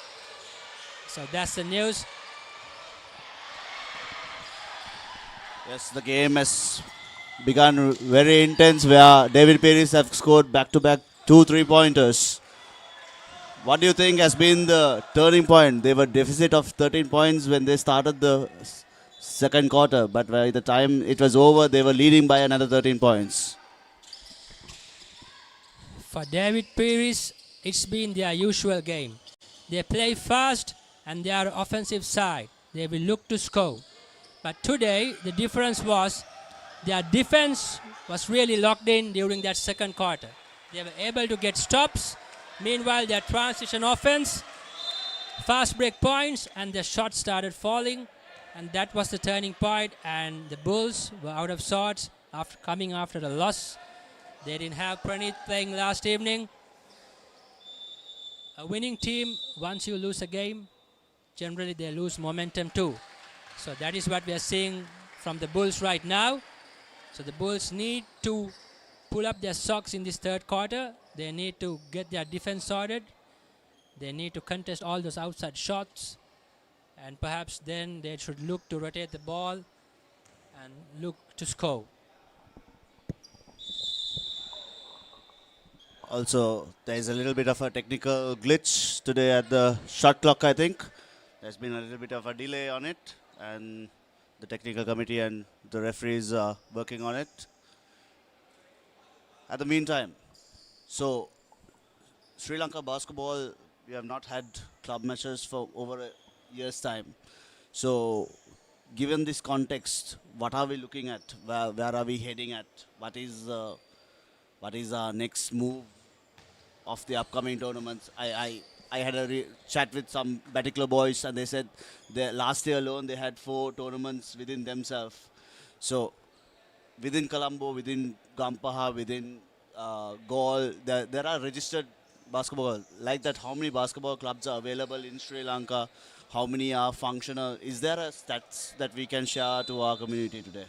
So that's the news. Yes, the game has begun very intense where David Peiris have scored back-to-back 2 3-pointers. What do you think has been the turning point? They were deficit of 13 points when they started the second quarter, but by the time it was over, they were leading by another 13 points. For David Peiris, it's been their usual game. They play fast and they are offensive side. They will look to score. But today, the difference was their defense was really locked in during that second quarter. They were able to get stops. Meanwhile, their transition offense, fast break points, and the shots started falling. And that was the turning point. And the Bulls were out of sorts after coming after the loss. They didn't have Pranit playing last evening. A winning team, once you lose a game, generally they lose momentum too. So that is what we are seeing from the Bulls right now. So the Bulls need to pull up their socks in this third quarter. They need to get their defense sorted. They need to contest all those outside shots. And perhaps then they should look to rotate the ball and look to score. Also, there is a little bit of a technical glitch today at the shot clock, I think. There's been a little bit of a delay on it, and the technical committee and the referees are working on it. At the meantime, so Sri Lanka basketball, we have not had club matches for over a year's time. So given this context, what are we looking at? Where are we heading at? What is our next move of the upcoming tournaments? I had a chat with some Batikla boys, and they said last year alone they had 4 tournaments within themselves. So within Colombo, within Gampaha, within Gaul, there are registered basketball. Like that, how many basketball clubs are available in Sri Lanka? How many are functional? Is there a stats that we can share to our community today?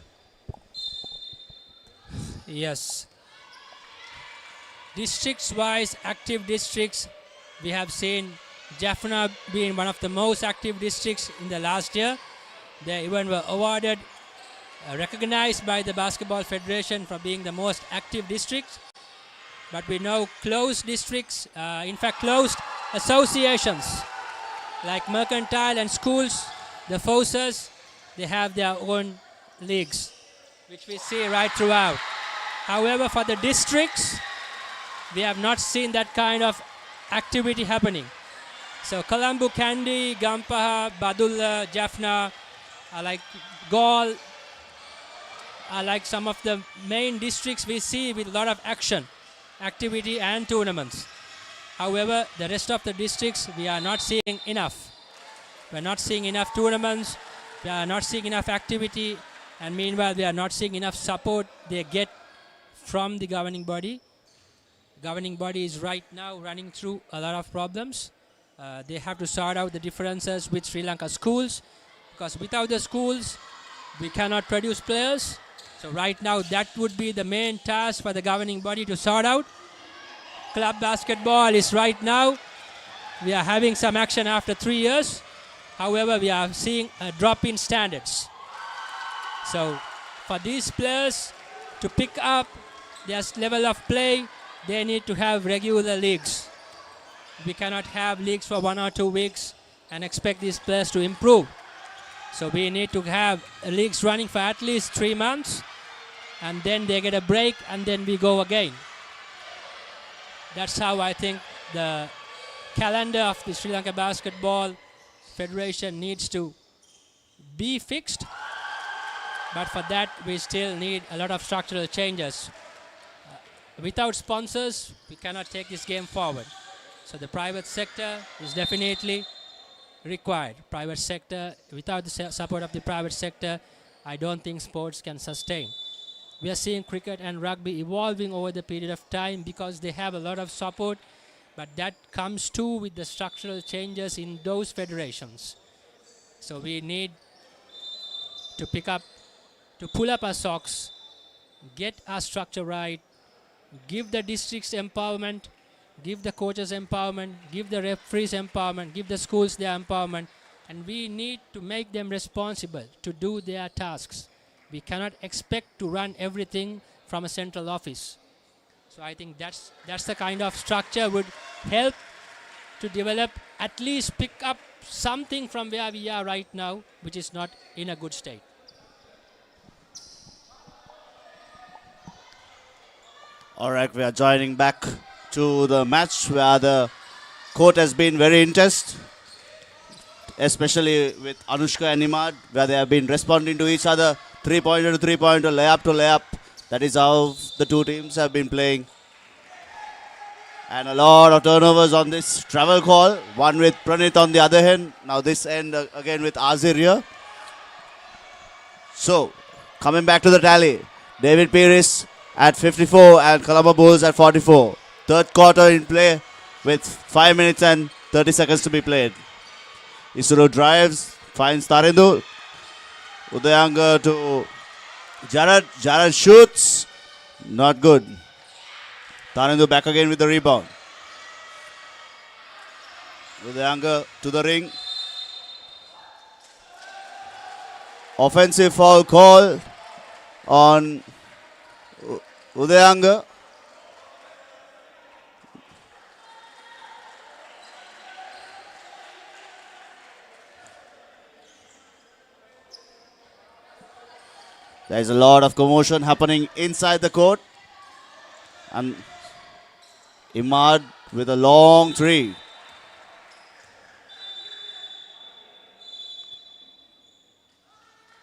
Yes. Districts-wise, active districts, we have seen Jaffna being one of the most active districts in the last year. They even were awarded, recognized by the Basketball Federation for being the most active districts. But we know closed districts, in fact closed associations like Mercantile and schools, the forces, they have their own leagues, which we see right throughout. However, for the districts, we have not seen that kind of activity happening. So Colombo, Kandy, Gampaha, Badulla, Jaffna, like Gaul, are like some of the main districts we see with a lot of action, activity and tournaments. However, the rest of the districts, we are not seeing enough. We are not seeing enough tournaments, we are not seeing enough activity, and meanwhile we are not seeing enough support they get from the governing body. Governing body is right now running through a lot of problems. They have to sort out the differences with Sri Lanka schools, because without the schools, we cannot produce players. So right now, that would be the main task for the governing body to sort out. Club basketball is right now, we are having some action after 3 years. However, we are seeing a drop in standards. So for these players to pick up their level of play, they need to have regular leagues. We cannot have leagues for 1 or 2 weeks and expect these players to improve. So we need to have leagues running for at least 3 months, and then they get a break, and then we go again. That's how I think the calendar of the Sri Lanka Basketball Federation needs to be fixed. But for that, we still need a lot of structural changes. Without sponsors, we cannot take this game forward. So the private sector is definitely required. Private sector, without the support of the private sector, I don't think sports can sustain. We are seeing cricket and rugby evolving over the period of time because they have a lot of support, but that comes too with the structural changes in those federations. So we need to pull up our socks, get our structure right, give the districts empowerment, give the coaches empowerment, give the referees empowerment, give the schools their empowerment, and we need to make them responsible to do their tasks. We cannot expect to run everything from a central office. So I think that's the kind of structure would help to develop, at least pick up something from where we are right now, which is not in a good state. All right, we are joining back to the match where the court has been very intense, especially with Anushka and Imad, where they have been responding to each other, three-pointer to three-pointer, layup to layup. That is how the two teams have been playing. And a lot of turnovers on this travel call, one with Pranit on the other end. Now this end again with Azir here. So, coming back to the tally, David Peiris at 54 and Colombo Bulls at 44. Third quarter in play with 5 minutes and 30 seconds to be played. Isuru drives, finds Tarindu. Udayanga to Jared. Jared shoots. Not good. Tarindu back again with the rebound. Udayanga to the ring. Offensive foul call on Udayanga. There is a lot of commotion happening inside the court. And Imad with a long three.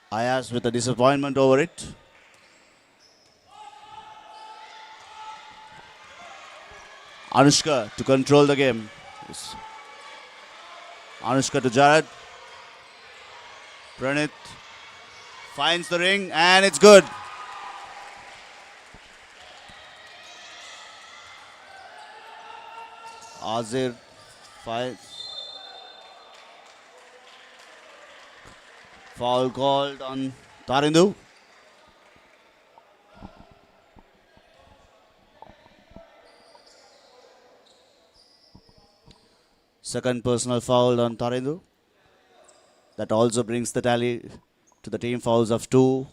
Ayaz with a disappointment over it. Anushka to control the game. Anushka to Jared. Pranit finds the ring and it's good. Azir fights. Foul called on Tarindu. Second personal foul on Tarindu. That also brings the tally to the team fouls of 2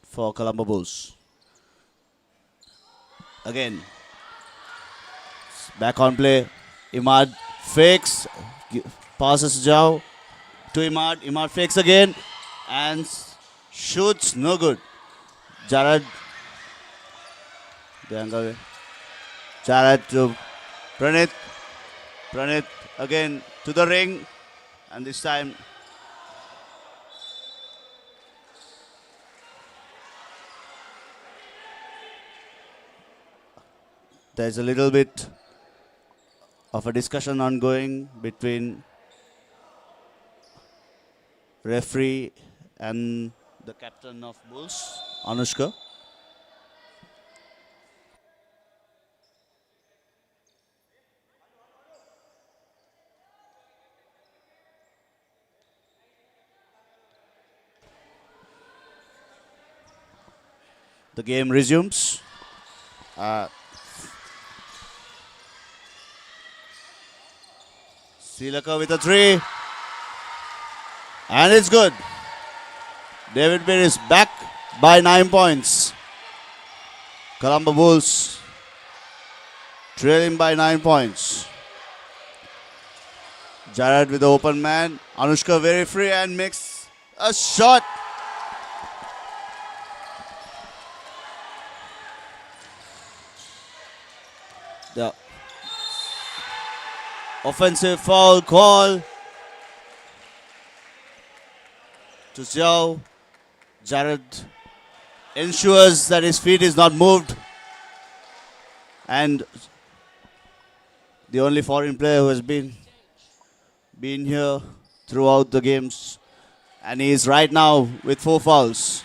for Colombo Bulls. Again, back on play. Imad fakes, passes Jao to Imad. Imad fakes again and shoots. No good. Jared. Jared to Pranit. Pranit again to the ring. And this time there's a little bit of a discussion ongoing between referee and the captain of Bulls, Anushka. The game resumes. Silaka with a three. And it's good. David Peiris back by 9 points. Colombo Bulls trailing by 9 points. Jared with the open man. Anushka very free and makes a shot. The offensive foul call to Xiao. Jared ensures that his feet is not moved. And the only foreign player who has been here throughout the games. And he is right now with 4 fouls.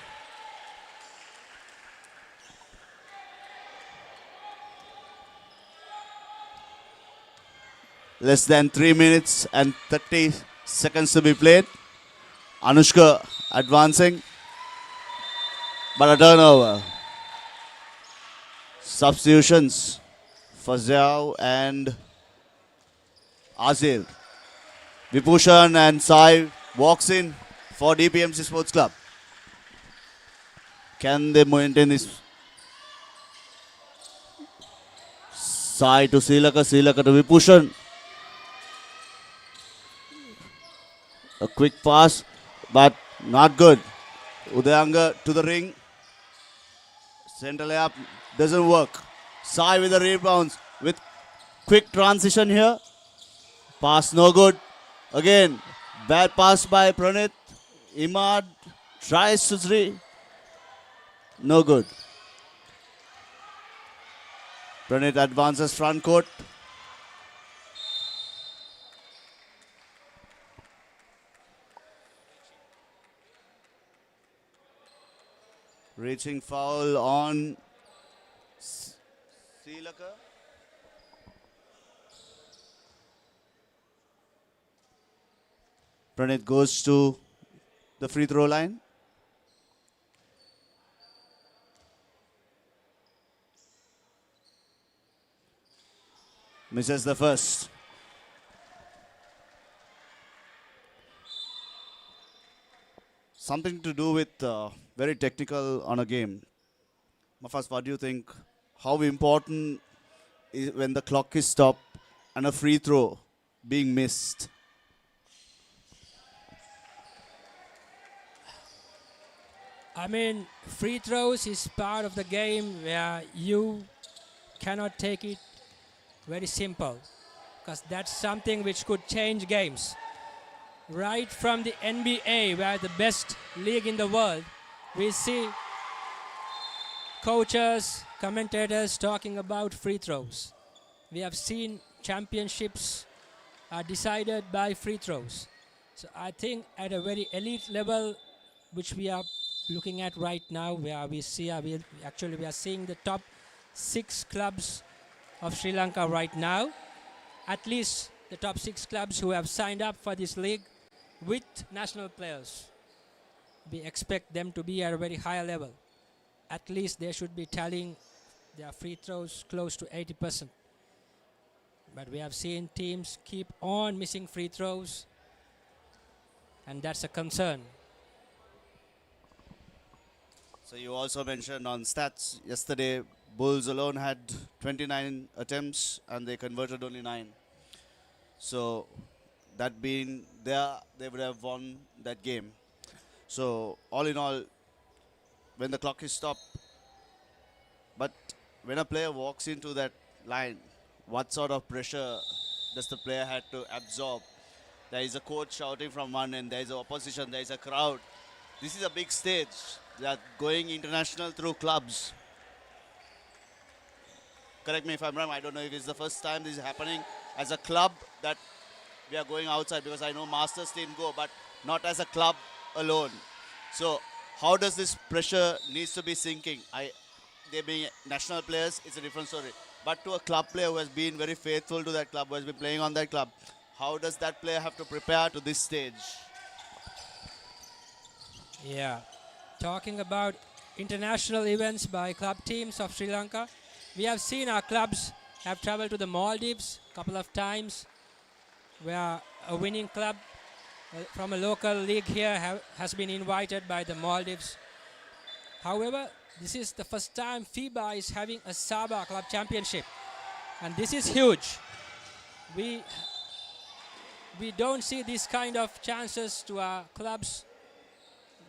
Less than 3 minutes and 30 seconds to be played. Anushka advancing. But a turnover. Substitutions. Fazal and Azil. Vipushan and Sai walks in for DPMC Sports Club. Can they maintain this? Sai to Silaka, Silaka to Vipushan. A quick pass, but not good. Udayanga to the ring. Center layup doesn't work. Sai with the rebounds with quick transition here. Pass no good. Again, bad pass by Pranit. Imad tries to 3. No good. Pranit advances front court. Reaching foul on Silaka. Pranit goes to the free throw line. Misses the first. Something to do with very technical on a game. Mafaz, what do you think? How important is when the clock is stopped and a free throw being missed? I mean, free throws is part of the game where you cannot take it very simple, because that's something which could change games. Right from the NBA, where the best league in the world, we see coaches, commentators talking about free throws. We have seen championships are decided by free throws. So I think at a very elite level, which we are looking at right now, where we are seeing the top 6 clubs of Sri Lanka right now, at least the top 6 clubs who have signed up for this league with national players. We expect them to be at a very high level. At least they should be tallying their free throws close to 80%. But we have seen teams keep on missing free throws, and that's a concern. So you also mentioned on stats yesterday, Bulls alone had 29 attempts and they converted only 9. So that being there, they would have won that game. So all in all, when the clock is stopped, but when a player walks into that line, what sort of pressure does the player have to absorb? There is a coach shouting from one end, there is opposition, there is a crowd. This is a big stage. They are going international through clubs. Correct me if I'm wrong, I don't know if it's the first time this is happening as a club that we are going outside, because I know Masters team go, but not as a club alone. So how does this pressure needs to be sinking? They being national players, it's a different story. But to a club player who has been very faithful to that club, who has been playing on that club, how does that player have to prepare to this stage? Yeah. Talking about international events by club teams of Sri Lanka, we have seen our clubs have traveled to the Maldives a couple of times, where a winning club from a local league here has been invited by the Maldives. However, this is the first time FIBA is having a Sabah Club Championship, and this is huge. We don't see this kind of chances to our clubs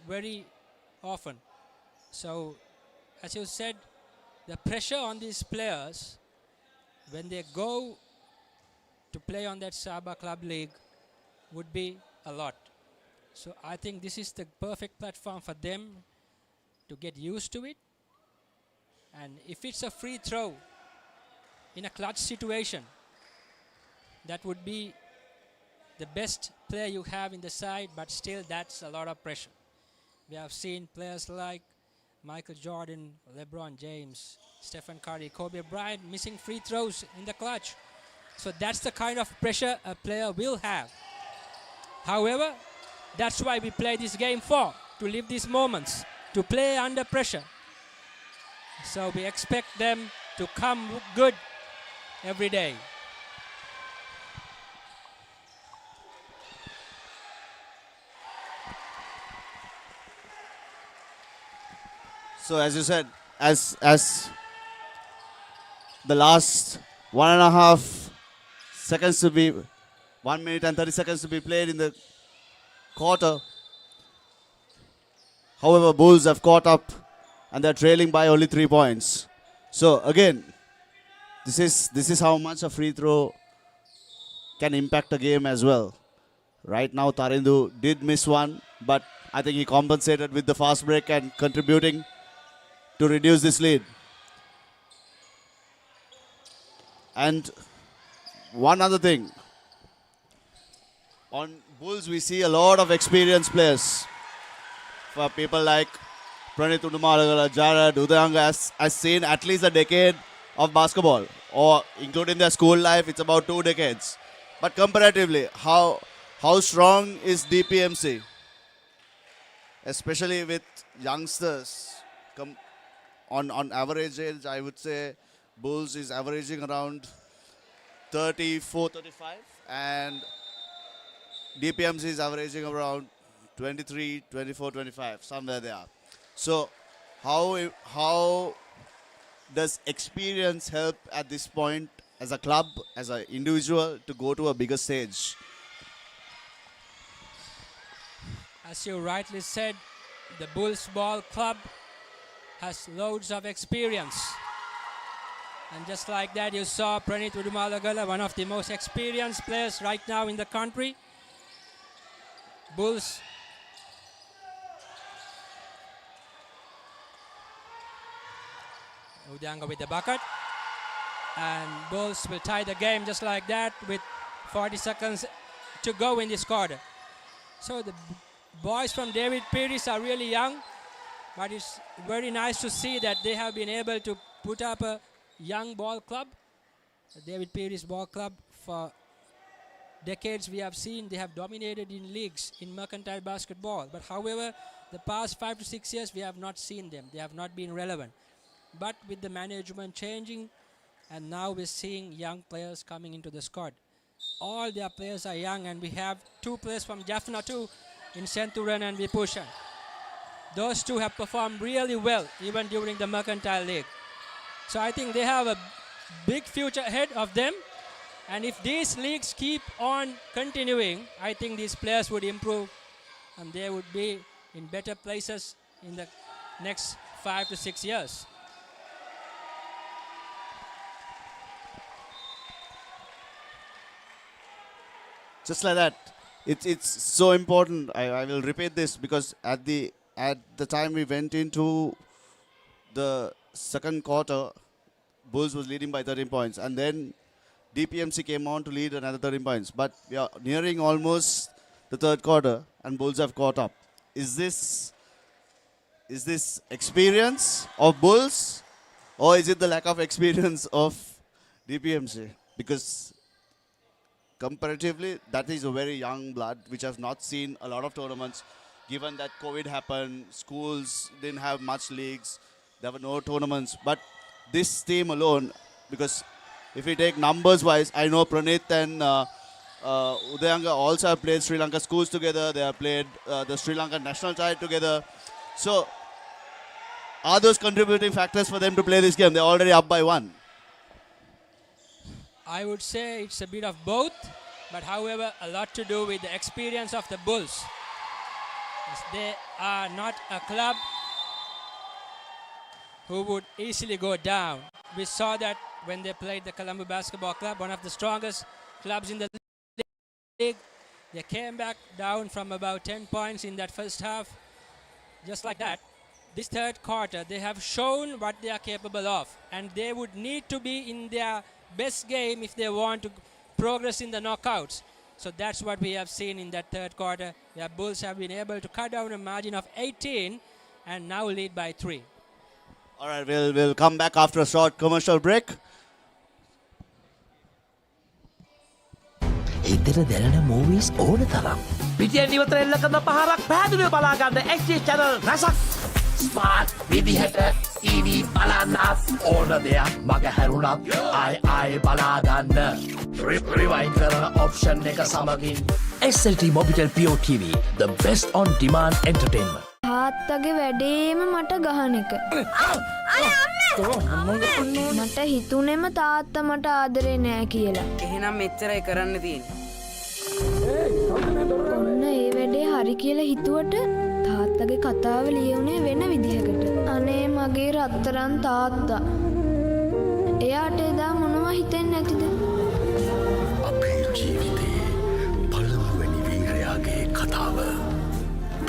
very often. So, as you said, the pressure on these players when they go to play on that Sabah Club League would be a lot. So I think this is the perfect platform for them to get used to it. And if it's a free throw in a clutch situation, that would be the best player you have in the side, but still that's a lot of pressure. We have seen players like Michael Jordan, LeBron James, Stephen Curry, Kobe Bryant missing free throws in the clutch. So that's the kind of pressure a player will have. However, that's why we play this game for, to live these moments, to play under pressure. So we expect them to come good every day. So as you said, as the last 1.5 seconds to be 1 minute and 30 seconds to be played in the quarter. However, Bulls have caught up and they're trailing by only 3 points. So again, this is how much a free throw can impact a game as well. Right now, Tarindu did miss one, but I think he compensated with the fast break and contributing to reduce this lead. And one other thing, on Bulls we see a lot of experienced players. For people like Pranit Udumalagala, Jared, Udayanga has seen at least a decade of basketball, or including their school life, it's about 2 decades. But comparatively, how strong is DPMC? Especially with youngsters. On average age, I would say Bulls is averaging around 34, 35, and DPMC is averaging around 23, 24, 25, somewhere there. So how does experience help at this point as a club, as an individual, to go to a bigger stage? As you rightly said, the Bulls Ball Club has loads of experience. And just like that, you saw Pranit Udumalagala, one of the most experienced players right now in the country. Bulls Udanga with the bucket. And Bulls will tie the game just like that with 40 seconds to go in this quarter. So the boys from David Peiris are really young, but it's very nice to see that they have been able to put up a young ball club. The David Peiris Ball Club, for decades we have seen they have dominated in leagues in Mercantile basketball. But however, the past 5 to 6 years we have not seen them. They have not been relevant. But with the management changing, and now we're seeing young players coming into the squad. All their players are young, and we have 2 players from Jaffna too, in Senturan and Vipushan. Those 2 have performed really well even during the Mercantile League. So I think they have a big future ahead of them. And if these leagues keep on continuing, I think these players would improve and they would be in better places in the next 5 to 6 years. Just like that, it's so important. I will repeat this because at the time we went into the second quarter, Bulls was leading by 13 points, and then DPMC came on to lead another 13 points. But we are nearing almost the third quarter, and Bulls have caught up. Is this experience of Bulls, or is it the lack of experience of DPMC? Because comparatively, that is a very young blood, which has not seen a lot of tournaments. Given that COVID happened, schools didn't have much leagues, there were no tournaments. But this team alone, because if we take numbers-wise, I know Pranit and Udayanga also have played Sri Lanka schools together. They have played the Sri Lanka national side together. So, are those contributing factors for them to play this game? They're already up by 1. I would say it's a bit of both, but however, a lot to do with the experience of the Bulls. They are not a club who would easily go down. We saw that when they played the Colombo Basketball Club, one of the strongest clubs in the league. They came back down from about 10 points in that first half. Just like that, this third quarter, they have shown what they are capable of, and they would need to be in their best game if they want to progress in the knockouts. So that's what we have seen in that third quarter. The Bulls have been able to cut down a margin of 18 and now lead by 3. All right, we'll come back after a short commercial break. එතන දැනෙන movies ඕන තරම්. පිටියෙන් ඉවතර එල්ල කරන පහරක් පැහැදිලිව බලා ගන්න XG channel රසක්. ස්මාර්ට් විදිහට TV බලන්නත් ඕන දෙයක් මග හැරුණත් ආයි බලා ගන්න. රිවයින්ඩ් කරන ඔප්ෂන් එක සමගින් SLT Mobitel Pure TV, the best on demand entertainment. තාත්තගේ වැඩේම මට ගහන එක. මට හිතුනේම තාත්තා මට ආදරේ නෑ කියලා. එහෙනම් මෙච්චරයි කරන්න තියෙන්නේ. ඔන්න ඒ වැඩේ හරි කියලා හිතුවට තාත්තගේ කතාව ලියුනේ වෙන විදිහකට. අනේ මගේ රත්තරන් තාත්තා. එයාට එදා මොනවා හිතෙන්නේ නැතිද? අපේ ජීවිතේ පළමුවැනි වීරයාගේ කතාව.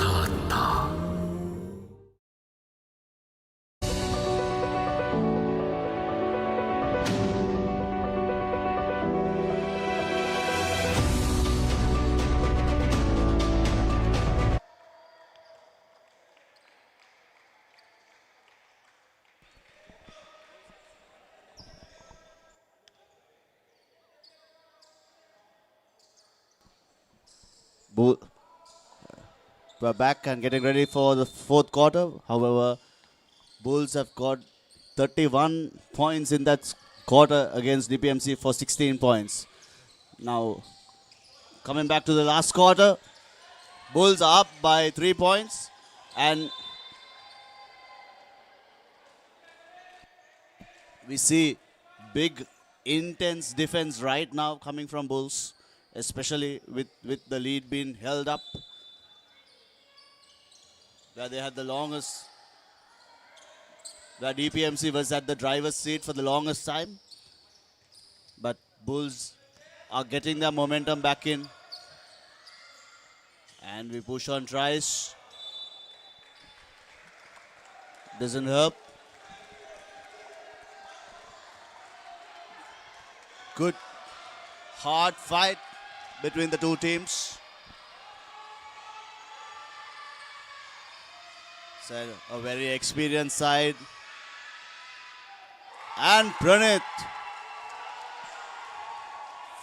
තාත්තා. We're back and getting ready for the fourth quarter. However, Bulls have got 31 points in that quarter against DPMC for 16 points. Now, coming back to the last quarter, Bulls are up by 3 points and we see big, intense defense right now coming from Bulls, especially with the lead being held up, where they had the longest, where DPMC was at the driver's seat for the longest time. But Bulls are getting their momentum back in. And we push on tries. Doesn't help. Good, hard fight between the two teams. So a very experienced side. And Pranit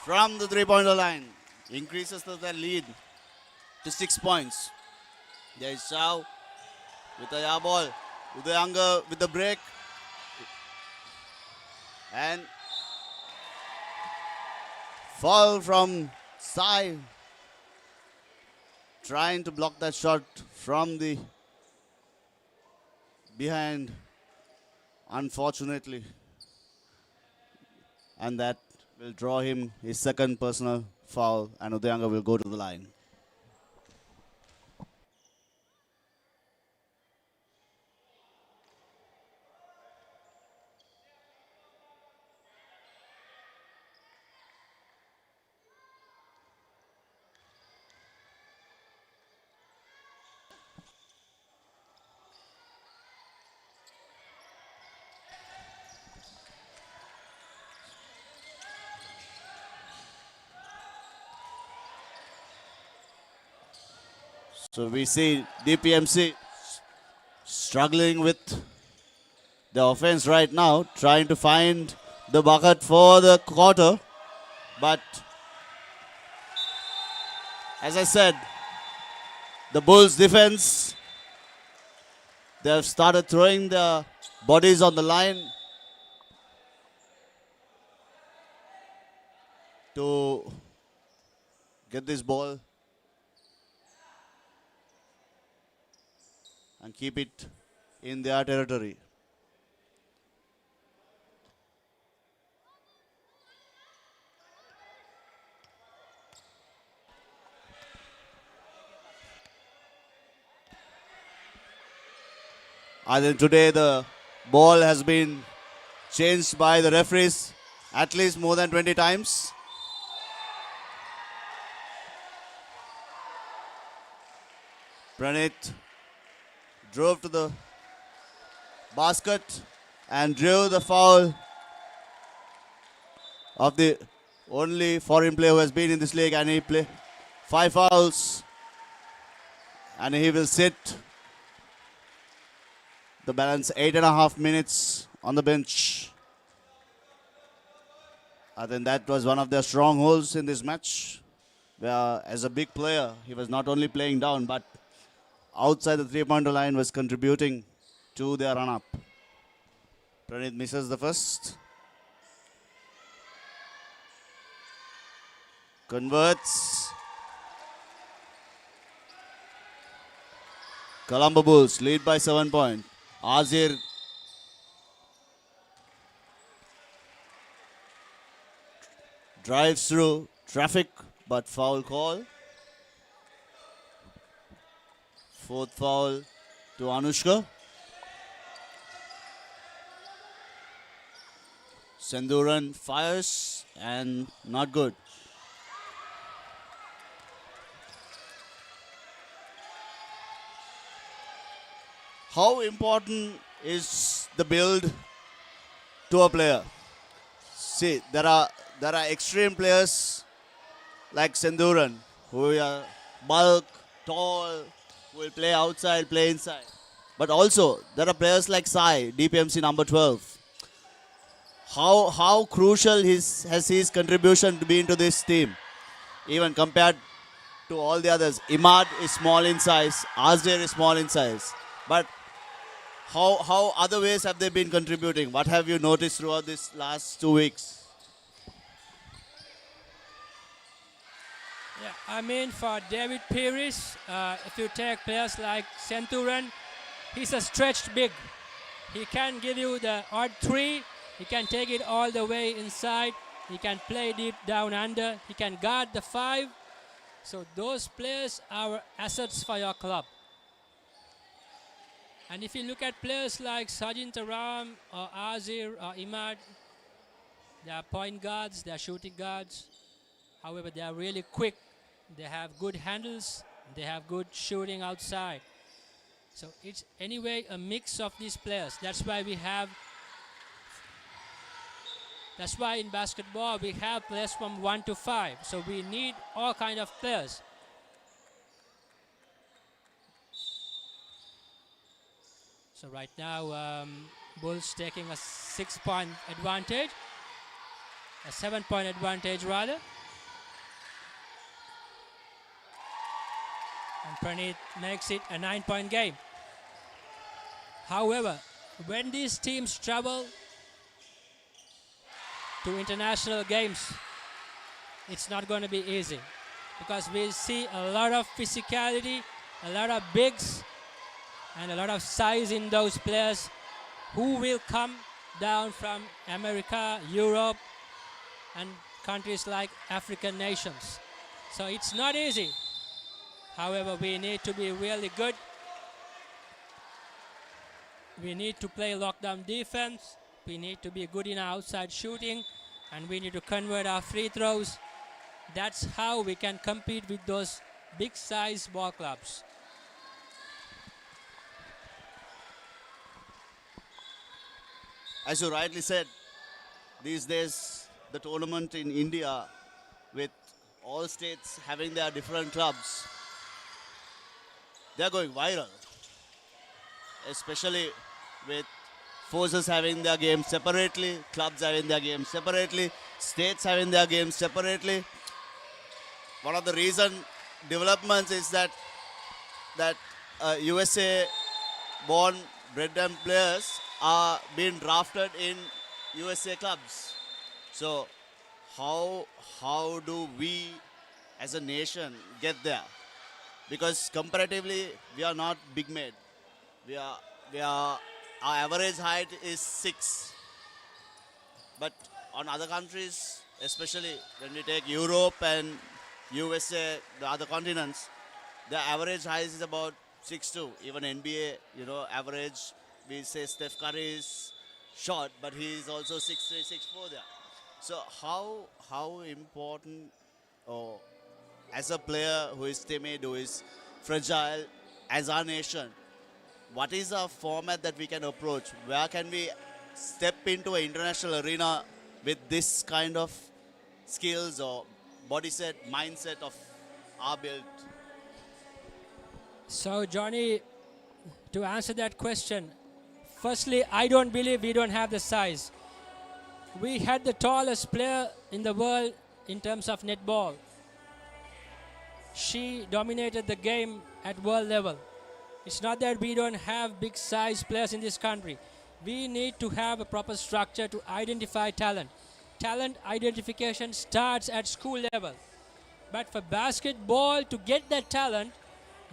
from the three-pointer line increases their lead to 6 points. There is Shao with a ball. Udayanga with the break. And fall from Sai. Trying to block that shot from the behind, unfortunately, and that will draw him his second personal foul, and Udayanga will go to the line. So we see DPMC struggling with the offense right now, trying to find the bucket for the quarter. But as I said, the Bulls defense, they have started throwing their bodies on the line to get this ball and keep it in their territory. I think today the ball has been changed by the referees at least more than 20 times. Pranit drove to the basket and drew the foul of the only foreign player who has been in this league, and he play 5 fouls, and he will sit the balance 8.5 minutes on the bench. I think that was one of their strongholds in this match, where as a big player, he was not only playing down, but outside the three-pointer line was contributing to their run-up. Pranit misses the first. Converts. Colombo Bulls lead by 7 points. Azir drives through traffic, but foul call. 4th foul to Anushka. Senduran fires and not good. How important is the build to a player? See, there are extreme players like Senduran who are bulk, tall, who will play outside, play inside. But also there are players like Sai, DPMC number 12. How crucial has his contribution to be into this team, even compared to all the others. Imad is small in size, Azir is small in size, but how other ways have they been contributing? What have you noticed throughout this last 2 weeks? Yeah, I mean, for David Peiris, if you take players like Centurion, he's a stretched big. He can give you the odd 3. He can take it all the way inside. He can play deep down under. He can guard the 5. So those players are assets for your club. And if you look at players like Sajin Taram or Azir or Imad, they are point guards, they are shooting guards. However, they are really quick. They have good handles. They have good shooting outside. So it's anyway a mix of these players. That's why in basketball we have players from 1 to 5. So we need all kind of players. So right now, Bulls taking a 6-point advantage, a 7-point advantage rather. And Pranit makes it a 9-point game. However, when these teams travel to international games, it's not going to be easy, because we see a lot of physicality, a lot of bigs, and a lot of size in those players who will come down from America, Europe, and countries like African nations. So it's not easy. However, we need to be really good. We need to play lockdown defense. We need to be good in our outside shooting, and we need to convert our free throws. That's how we can compete with those big size ball clubs. As you rightly said, these days the tournament in India, with all states having their different clubs, they are going viral. Especially with forces having their games separately, clubs having their games separately, states having their games separately. One of the recent developments is that USA born bred and players are being drafted in USA clubs. So how do we as a nation get there? Because comparatively we are not big made. Our average height is 6. But on other countries, especially when we take Europe and USA, the other continents, the average height is about 6'2". Even NBA, average, we say Steph Curry is short, but he is also 6'3", 6'4" there. So how important, as a player who is timid, who is fragile, as our nation, what is a format that we can approach? Where can we step into an international arena with this kind of skills or body set, mindset of our build? So, Johnny, to answer that question, firstly, I don't believe we don't have the size. We had the tallest player in the world in terms of netball. She dominated the game at world level. It's not that we don't have big size players in this country. We need to have a proper structure to identify talent. Talent identification starts at school level. But for basketball to get that talent,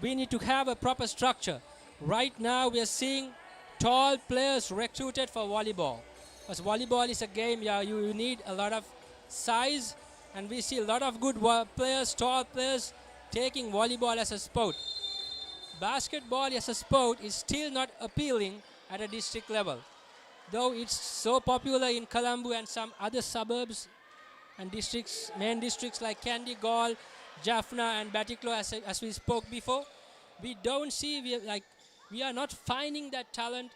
we need to have a proper structure. Right now we are seeing tall players recruited for volleyball. Because volleyball is a game, you need a lot of size, and we see a lot of good players, tall players, taking volleyball as a sport. Basketball as a sport is still not appealing at a district level. Though it's so popular in Colombo and some other suburbs and districts, main districts like Kandy, Gaul, Jaffna and Batticaloa, as we spoke before, we don't see, we are not finding that talent.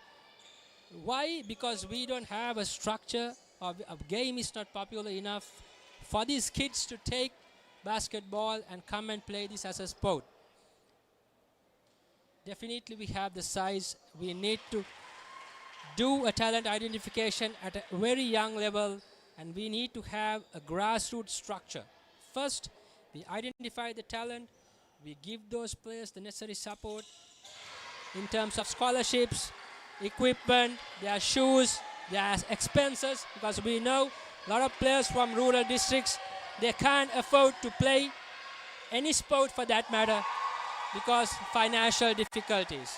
Why? Because we don't have a structure, or a game is not popular enough for these kids to take basketball and come and play this as a sport. Definitely we have the size. We need to do a talent identification at a very young level, and we need to have a grassroots structure. First, we identify the talent, we give those players the necessary support in terms of scholarships, equipment, their shoes, their expenses, because we know a lot of players from rural districts, they can't afford to play any sport for that matter because financial difficulties.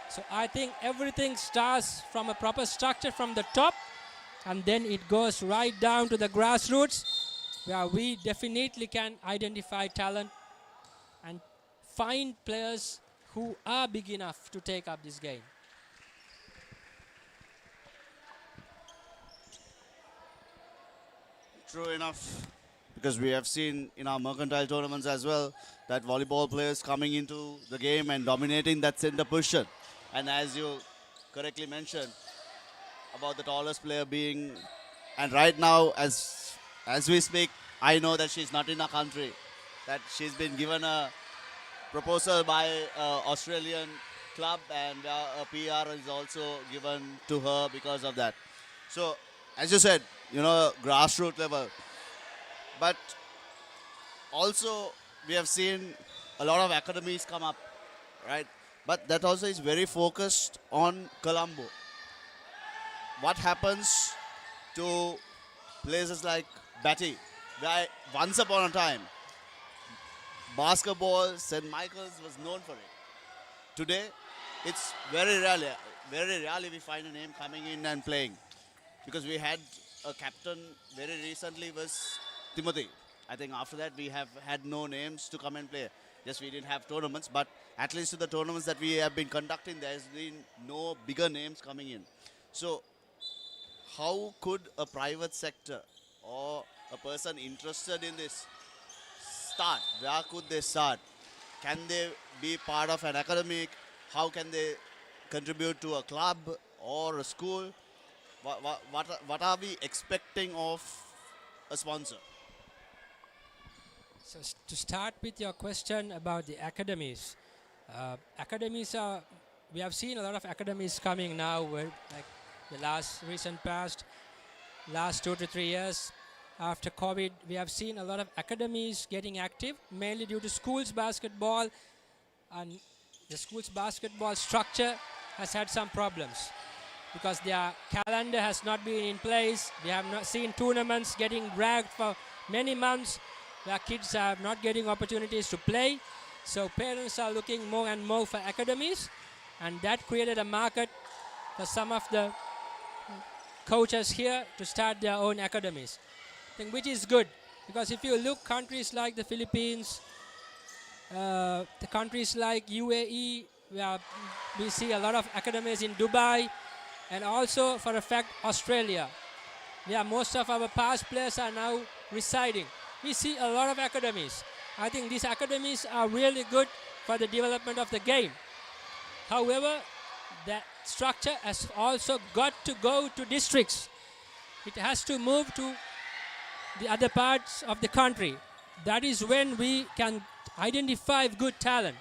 So I think everything starts from a proper structure from the top, and then it goes right down to the grassroots, where we definitely can identify talent and find players who are big enough to take up this game. True enough, because we have seen in our Mercantile tournaments as well that volleyball players coming into the game and dominating that center position. And as you correctly mentioned about the tallest player being, and right now as we speak, I know that she's not in our country, that she's been given a proposal by Australian club, and a PR is also given to her because of that. So as you said, grassroots level. But also we have seen a lot of academies come up, right? But that also is very focused on Colombo. What happens to places like Batty, where once upon a time, basketball, St. Michael's was known for it. Today, it's very rarely we find a name coming in and playing. Because we had a captain very recently was Timothy. I think after that we have had no names to come and play. Yes, we didn't have tournaments, but at least to the tournaments that we have been conducting, there's been no bigger names coming in. So how could a private sector or a person interested in this start? Where could they start? Can they be part of an academic? How can they contribute to a club or a school? What are we expecting of a sponsor? So to start with your question about the academies, we have seen a lot of academies coming now, where, like the recent past, last 2 to 3 years after COVID, we have seen a lot of academies getting active, mainly due to schools basketball, and the schools basketball structure has had some problems because their calendar has not been in place. We have not seen tournaments getting dragged for many months, where kids are not getting opportunities to play. So parents are looking more and more for academies, and that created a market for some of the coaches here to start their own academies. I think which is good, because if you look countries like the Philippines, the countries like UAE, where we see a lot of academies in Dubai, and also for a fact Australia, where most of our past players are now residing. We see a lot of academies. I think these academies are really good for the development of the game. However, that structure has also got to go to districts. It has to move to the other parts of the country. That is when we can identify good talent.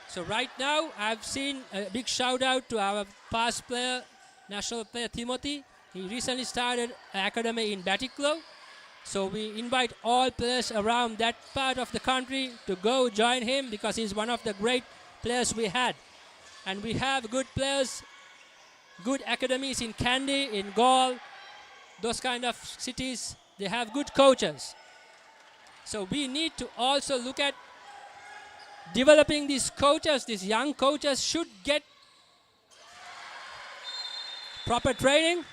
So right now, I've seen a big shout out to our past player, national player Timothy. He recently started an academy in Batiklo. So we invite all players around that part of the country to go join him because he's one of the great players we had. And we have good players, good academies in Kandy, in Gaul, those kind of cities. They have good coaches. So we need to also look at developing these coaches. These young coaches should get proper training.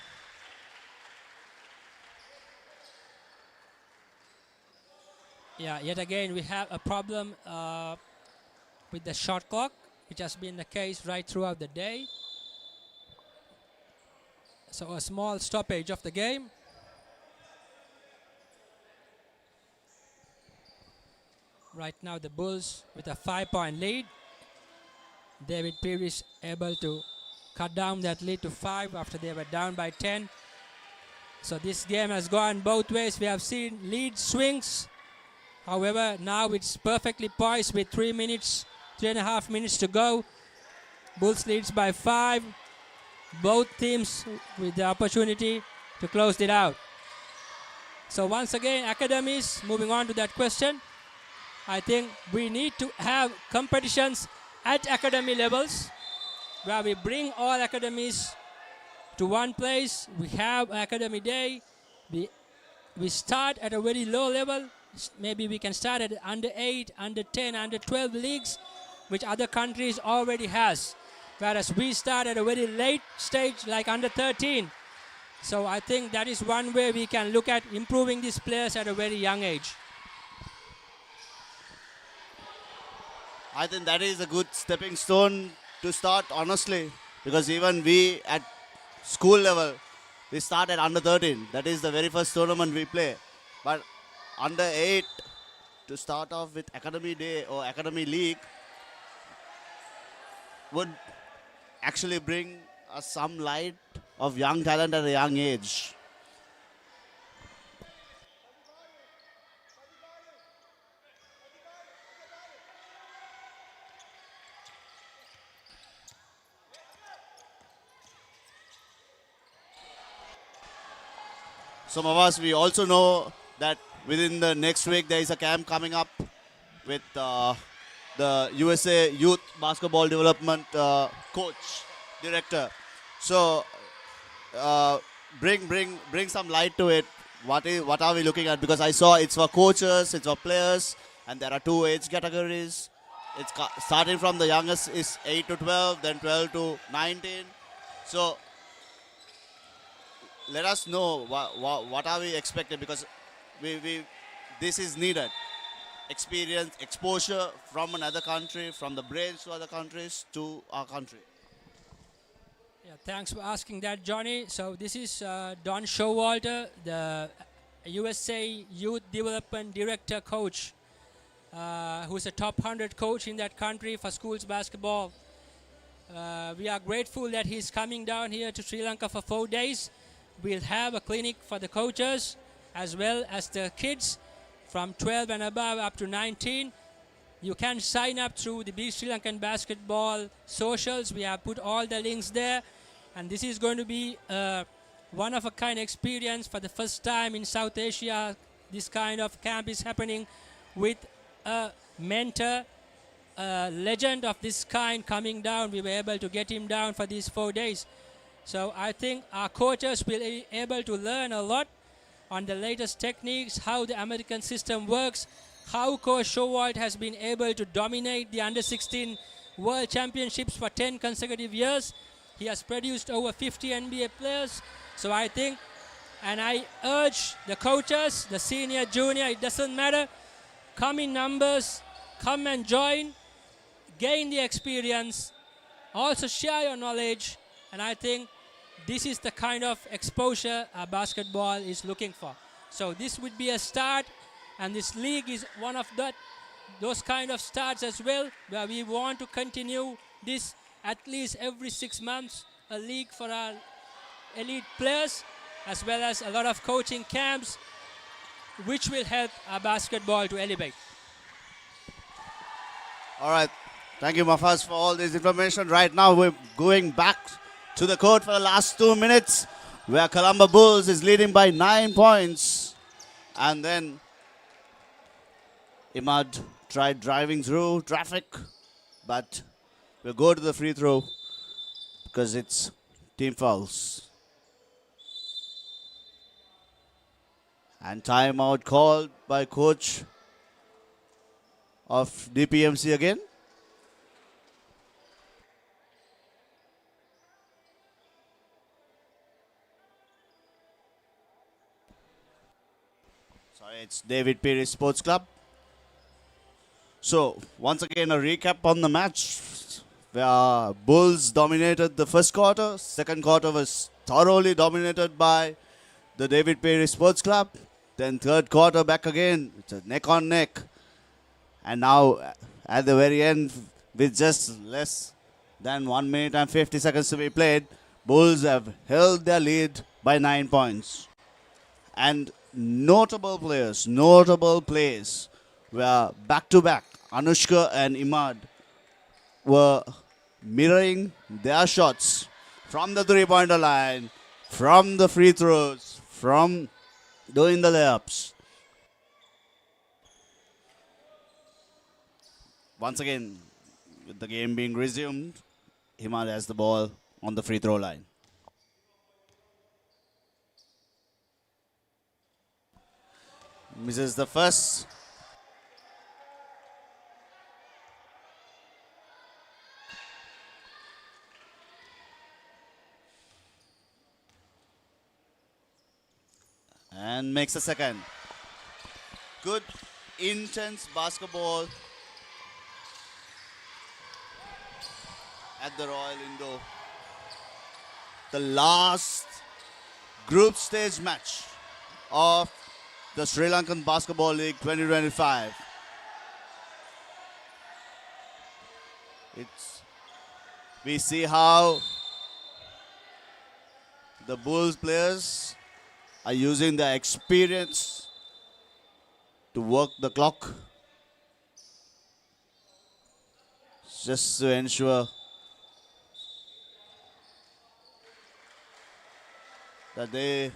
Yeah, yet again we have a problem with the shot clock, which has been the case right throughout the day. So a small stoppage of the game. Right now the Bulls with a 5-point lead. David Peiris able to cut down that lead to 5 after they were down by 10. So this game has gone both ways. We have seen lead swings. However, now it's perfectly poised with 3.5 minutes to go. Bulls leads by 5. Both teams with the opportunity to close it out. So once again, academies, moving on to that question. I think we need to have competitions at academy levels where we bring all academies to one place. We have academy day. We start at a very low level. Maybe we can start at under 8, under 10, under 12 leagues, which other countries already has. Whereas we start at a very late stage like under 13. So I think that is one way we can look at improving these players at a very young age. I think that is a good stepping stone to start, honestly, because even we at school level, we start at under 13. That is the very first tournament we play. But under 8, to start off with academy day or academy league, would actually bring us some light of young talent at a young age. Some of us, we also know that within the next week there is a camp coming up with the USA Youth Basketball Development coach, director. So bring some light to it. What are we looking at? Because I saw it's for coaches, it's for players, and there are 2 age categories. It's starting from the youngest is 8 to 12, then 12 to 19. So let us know what are we expecting, because this is needed. Experience, exposure from another country, from the brains to other countries to our country. Yeah, thanks for asking that, Johnny. So this is Don Showalter, the USA Youth Development Director Coach, who's a top 100 coach in that country for schools basketball. We are grateful that he's coming down here to Sri Lanka for 4 days. We'll have a clinic for the coaches as well as the kids from 12 and above up to 19. You can sign up through the Big Sri Lankan Basketball socials. We have put all the links there. And this is going to be a one-of-a-kind experience for the first time in South Asia. This kind of camp is happening with a mentor, a legend of this kind coming down. We were able to get him down for these 4 days. So I think our coaches will be able to learn a lot on the latest techniques, how the American system works, how Coach Showalt has been able to dominate the under-16 World Championships for 10 consecutive years. He has produced over 50 NBA players. So I think, and I urge the coaches, the senior, junior, it doesn't matter, come in numbers, come and join, gain the experience, also share your knowledge. And I think this is the kind of exposure basketball is looking for. So this would be a start, and this league is one of those kind of starts as well, where we want to continue this at least every 6 months, a league for our elite players, as well as a lot of coaching camps. which will help our basketball to elevate. All right. Thank you, Mafaz, for all this information. Right now, we're going back to the court for the last 2 minutes, where Colombo Bulls is leading by 9 points. And then Imad tried driving through traffic, but we'll go to the free throw because it's team fouls. And timeout called by coach of DPMC again. Sorry, it's David Peiris Sports Club. So, once again, a recap on the match. Where Bulls dominated the first quarter. Second quarter was thoroughly dominated by the David Peiris Sports Club. Then third quarter back again. It's a neck on neck. And now at the very end, with just less than 1 minute and 50 seconds to be played, Bulls have held their lead by 9 points. And notable plays were back-to-back. Anushka and Imad were mirroring their shots from the three-pointer line, from the free throws, from doing the layups. Once again, with the game being resumed, Imad has the ball on the free throw line. Misses the first. And makes a second. Good, intense basketball at the Royal Indo. The last group stage match of the Sri Lankan Basketball League 2025. We see how the Bulls players are using their experience to work the clock just to ensure that they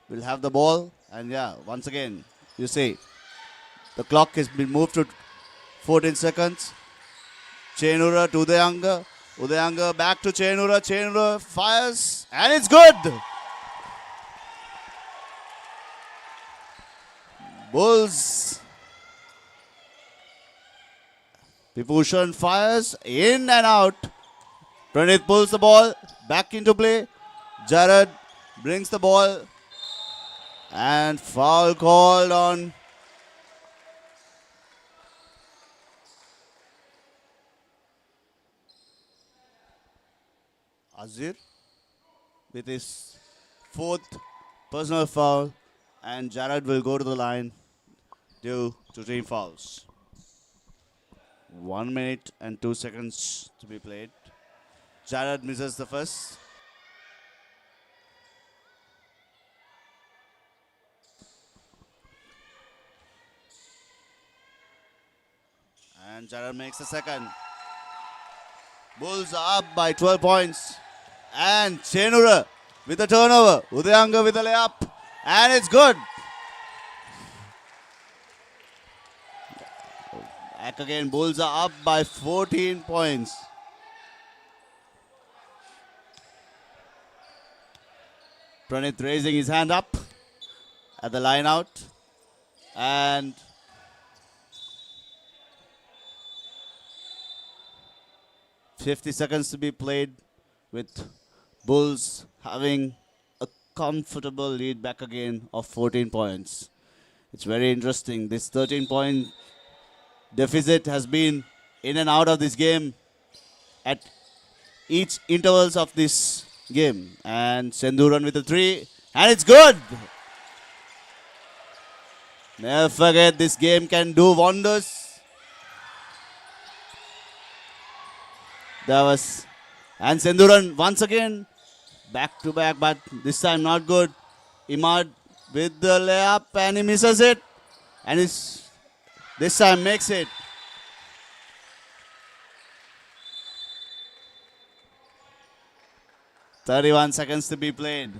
will have the ball. And yeah, once again, you see, the clock has been moved to 14 seconds. Chenura to Udayanga. Udayanga back to Chenura. Chenura fires, and it's good. Bulls. Vibhushan fires, in and out. Pranit pulls the ball back into play. Jared brings the ball, and foul called on Azir with his fourth personal foul, and Jared will go to the line due to team fouls. 1 minute and 2 seconds to be played. Jared misses the first. And Jared makes the second. Bulls are up by 12 points. And Chenura with the turnover. Udayanga with the layup. And it's good. Back again, Bulls are up by 14 points. Pranit raising his hand up at the line out. And .50 seconds to be played, with Bulls having a comfortable lead back again of 14 points. It's very interesting. This 13-point deficit has been in and out of this game at each intervals of this game. And Senduran with the three, and it's good. Never forget, this game can do wonders. There was And Senduran once again back to back, but this time not good. Imad with the layup and he misses it, and this time makes it. "31 seconds to be played."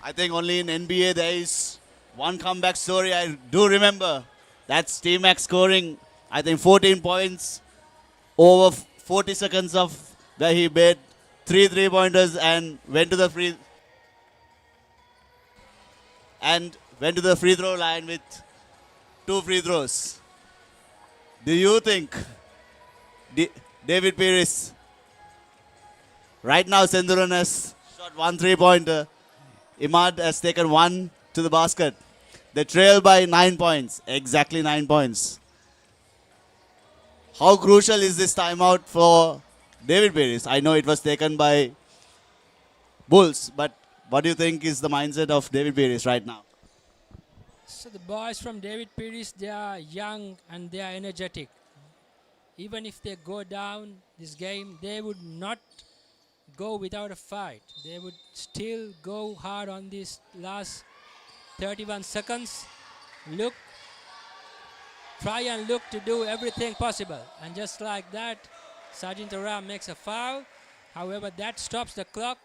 I think only in NBA there is one comeback story I do remember. That's T-Mac scoring, I think, 14 points over 40 seconds of where he made 3 3-pointers and went to the free throw line with 2 free throws. Do you think David Peiris? Right now Senduran has shot 1 3-pointer. Imad has taken 1 to the basket. They trail by 9 points. Exactly 9 points. How crucial is this timeout for David Peiris? I know it was taken by Bulls, but what do you think is the mindset of David Peiris right now? So the boys from David Peiris, they are young and they are energetic. Even if they go down this game, they would not go without a fight. They would still go hard on these last 31 seconds. Try and look to do everything possible. And just like that, Sergeant Aram makes a foul. However, that stops the clock.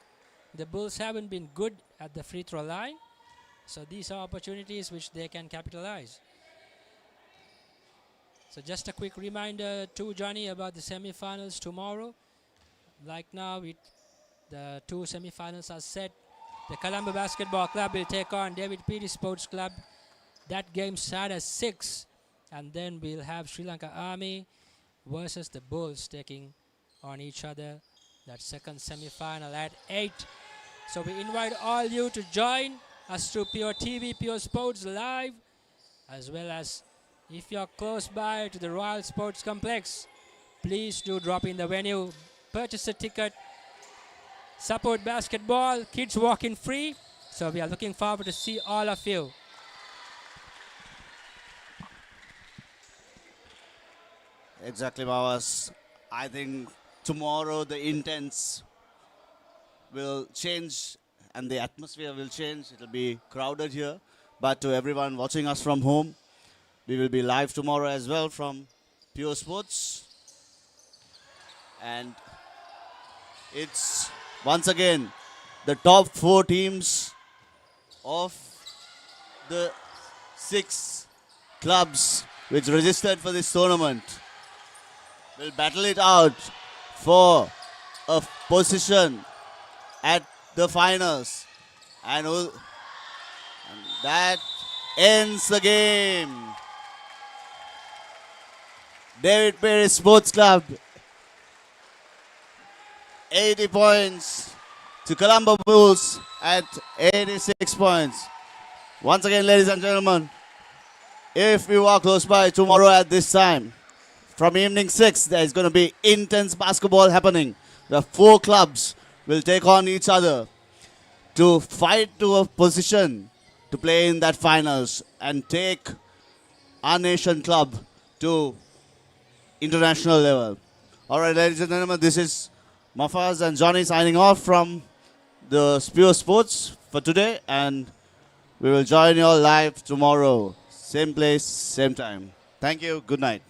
The Bulls haven't been good at the free throw line. So these are opportunities which they can capitalize. So just a quick reminder to Johnny about the semi-finals tomorrow. Like now, the 2 semi-finals are set. The Colombo Basketball Club will take on David Peiris Sports Club. That game starts at 6. And then we'll have Sri Lanka Army versus the Bulls taking on each other. That second semi-final at 8. So we invite all you to join us through Pure TV, Pure Sports Live, as well as if you're close by to the Royal Sports Complex, please do drop in the venue, purchase a ticket, support basketball, kids walk-in free. So we are looking forward to see all of you. Exactly, Mawas. I think tomorrow the intents will change and the atmosphere will change. It will be crowded here. But to everyone watching us from home, we will be live tomorrow as well from Pure Sports. And it's once again the top 4 teams of the 6 clubs which registered for this tournament will battle it out for a position at the finals. And that ends the game. David Peiris Sports Club, 80 points to Colombo Bulls at 86 points. Once again, ladies and gentlemen, if you are close by tomorrow at this time, from evening 6, there is going to be intense basketball happening. The 4 clubs will take on each other to fight to a position to play in that finals and take our nation club to international level. All right, ladies and gentlemen, this is Mafaz and Johnny signing off from the Pure Sports for today, and we will join you all live tomorrow. Same place, same time. Thank you. Good night.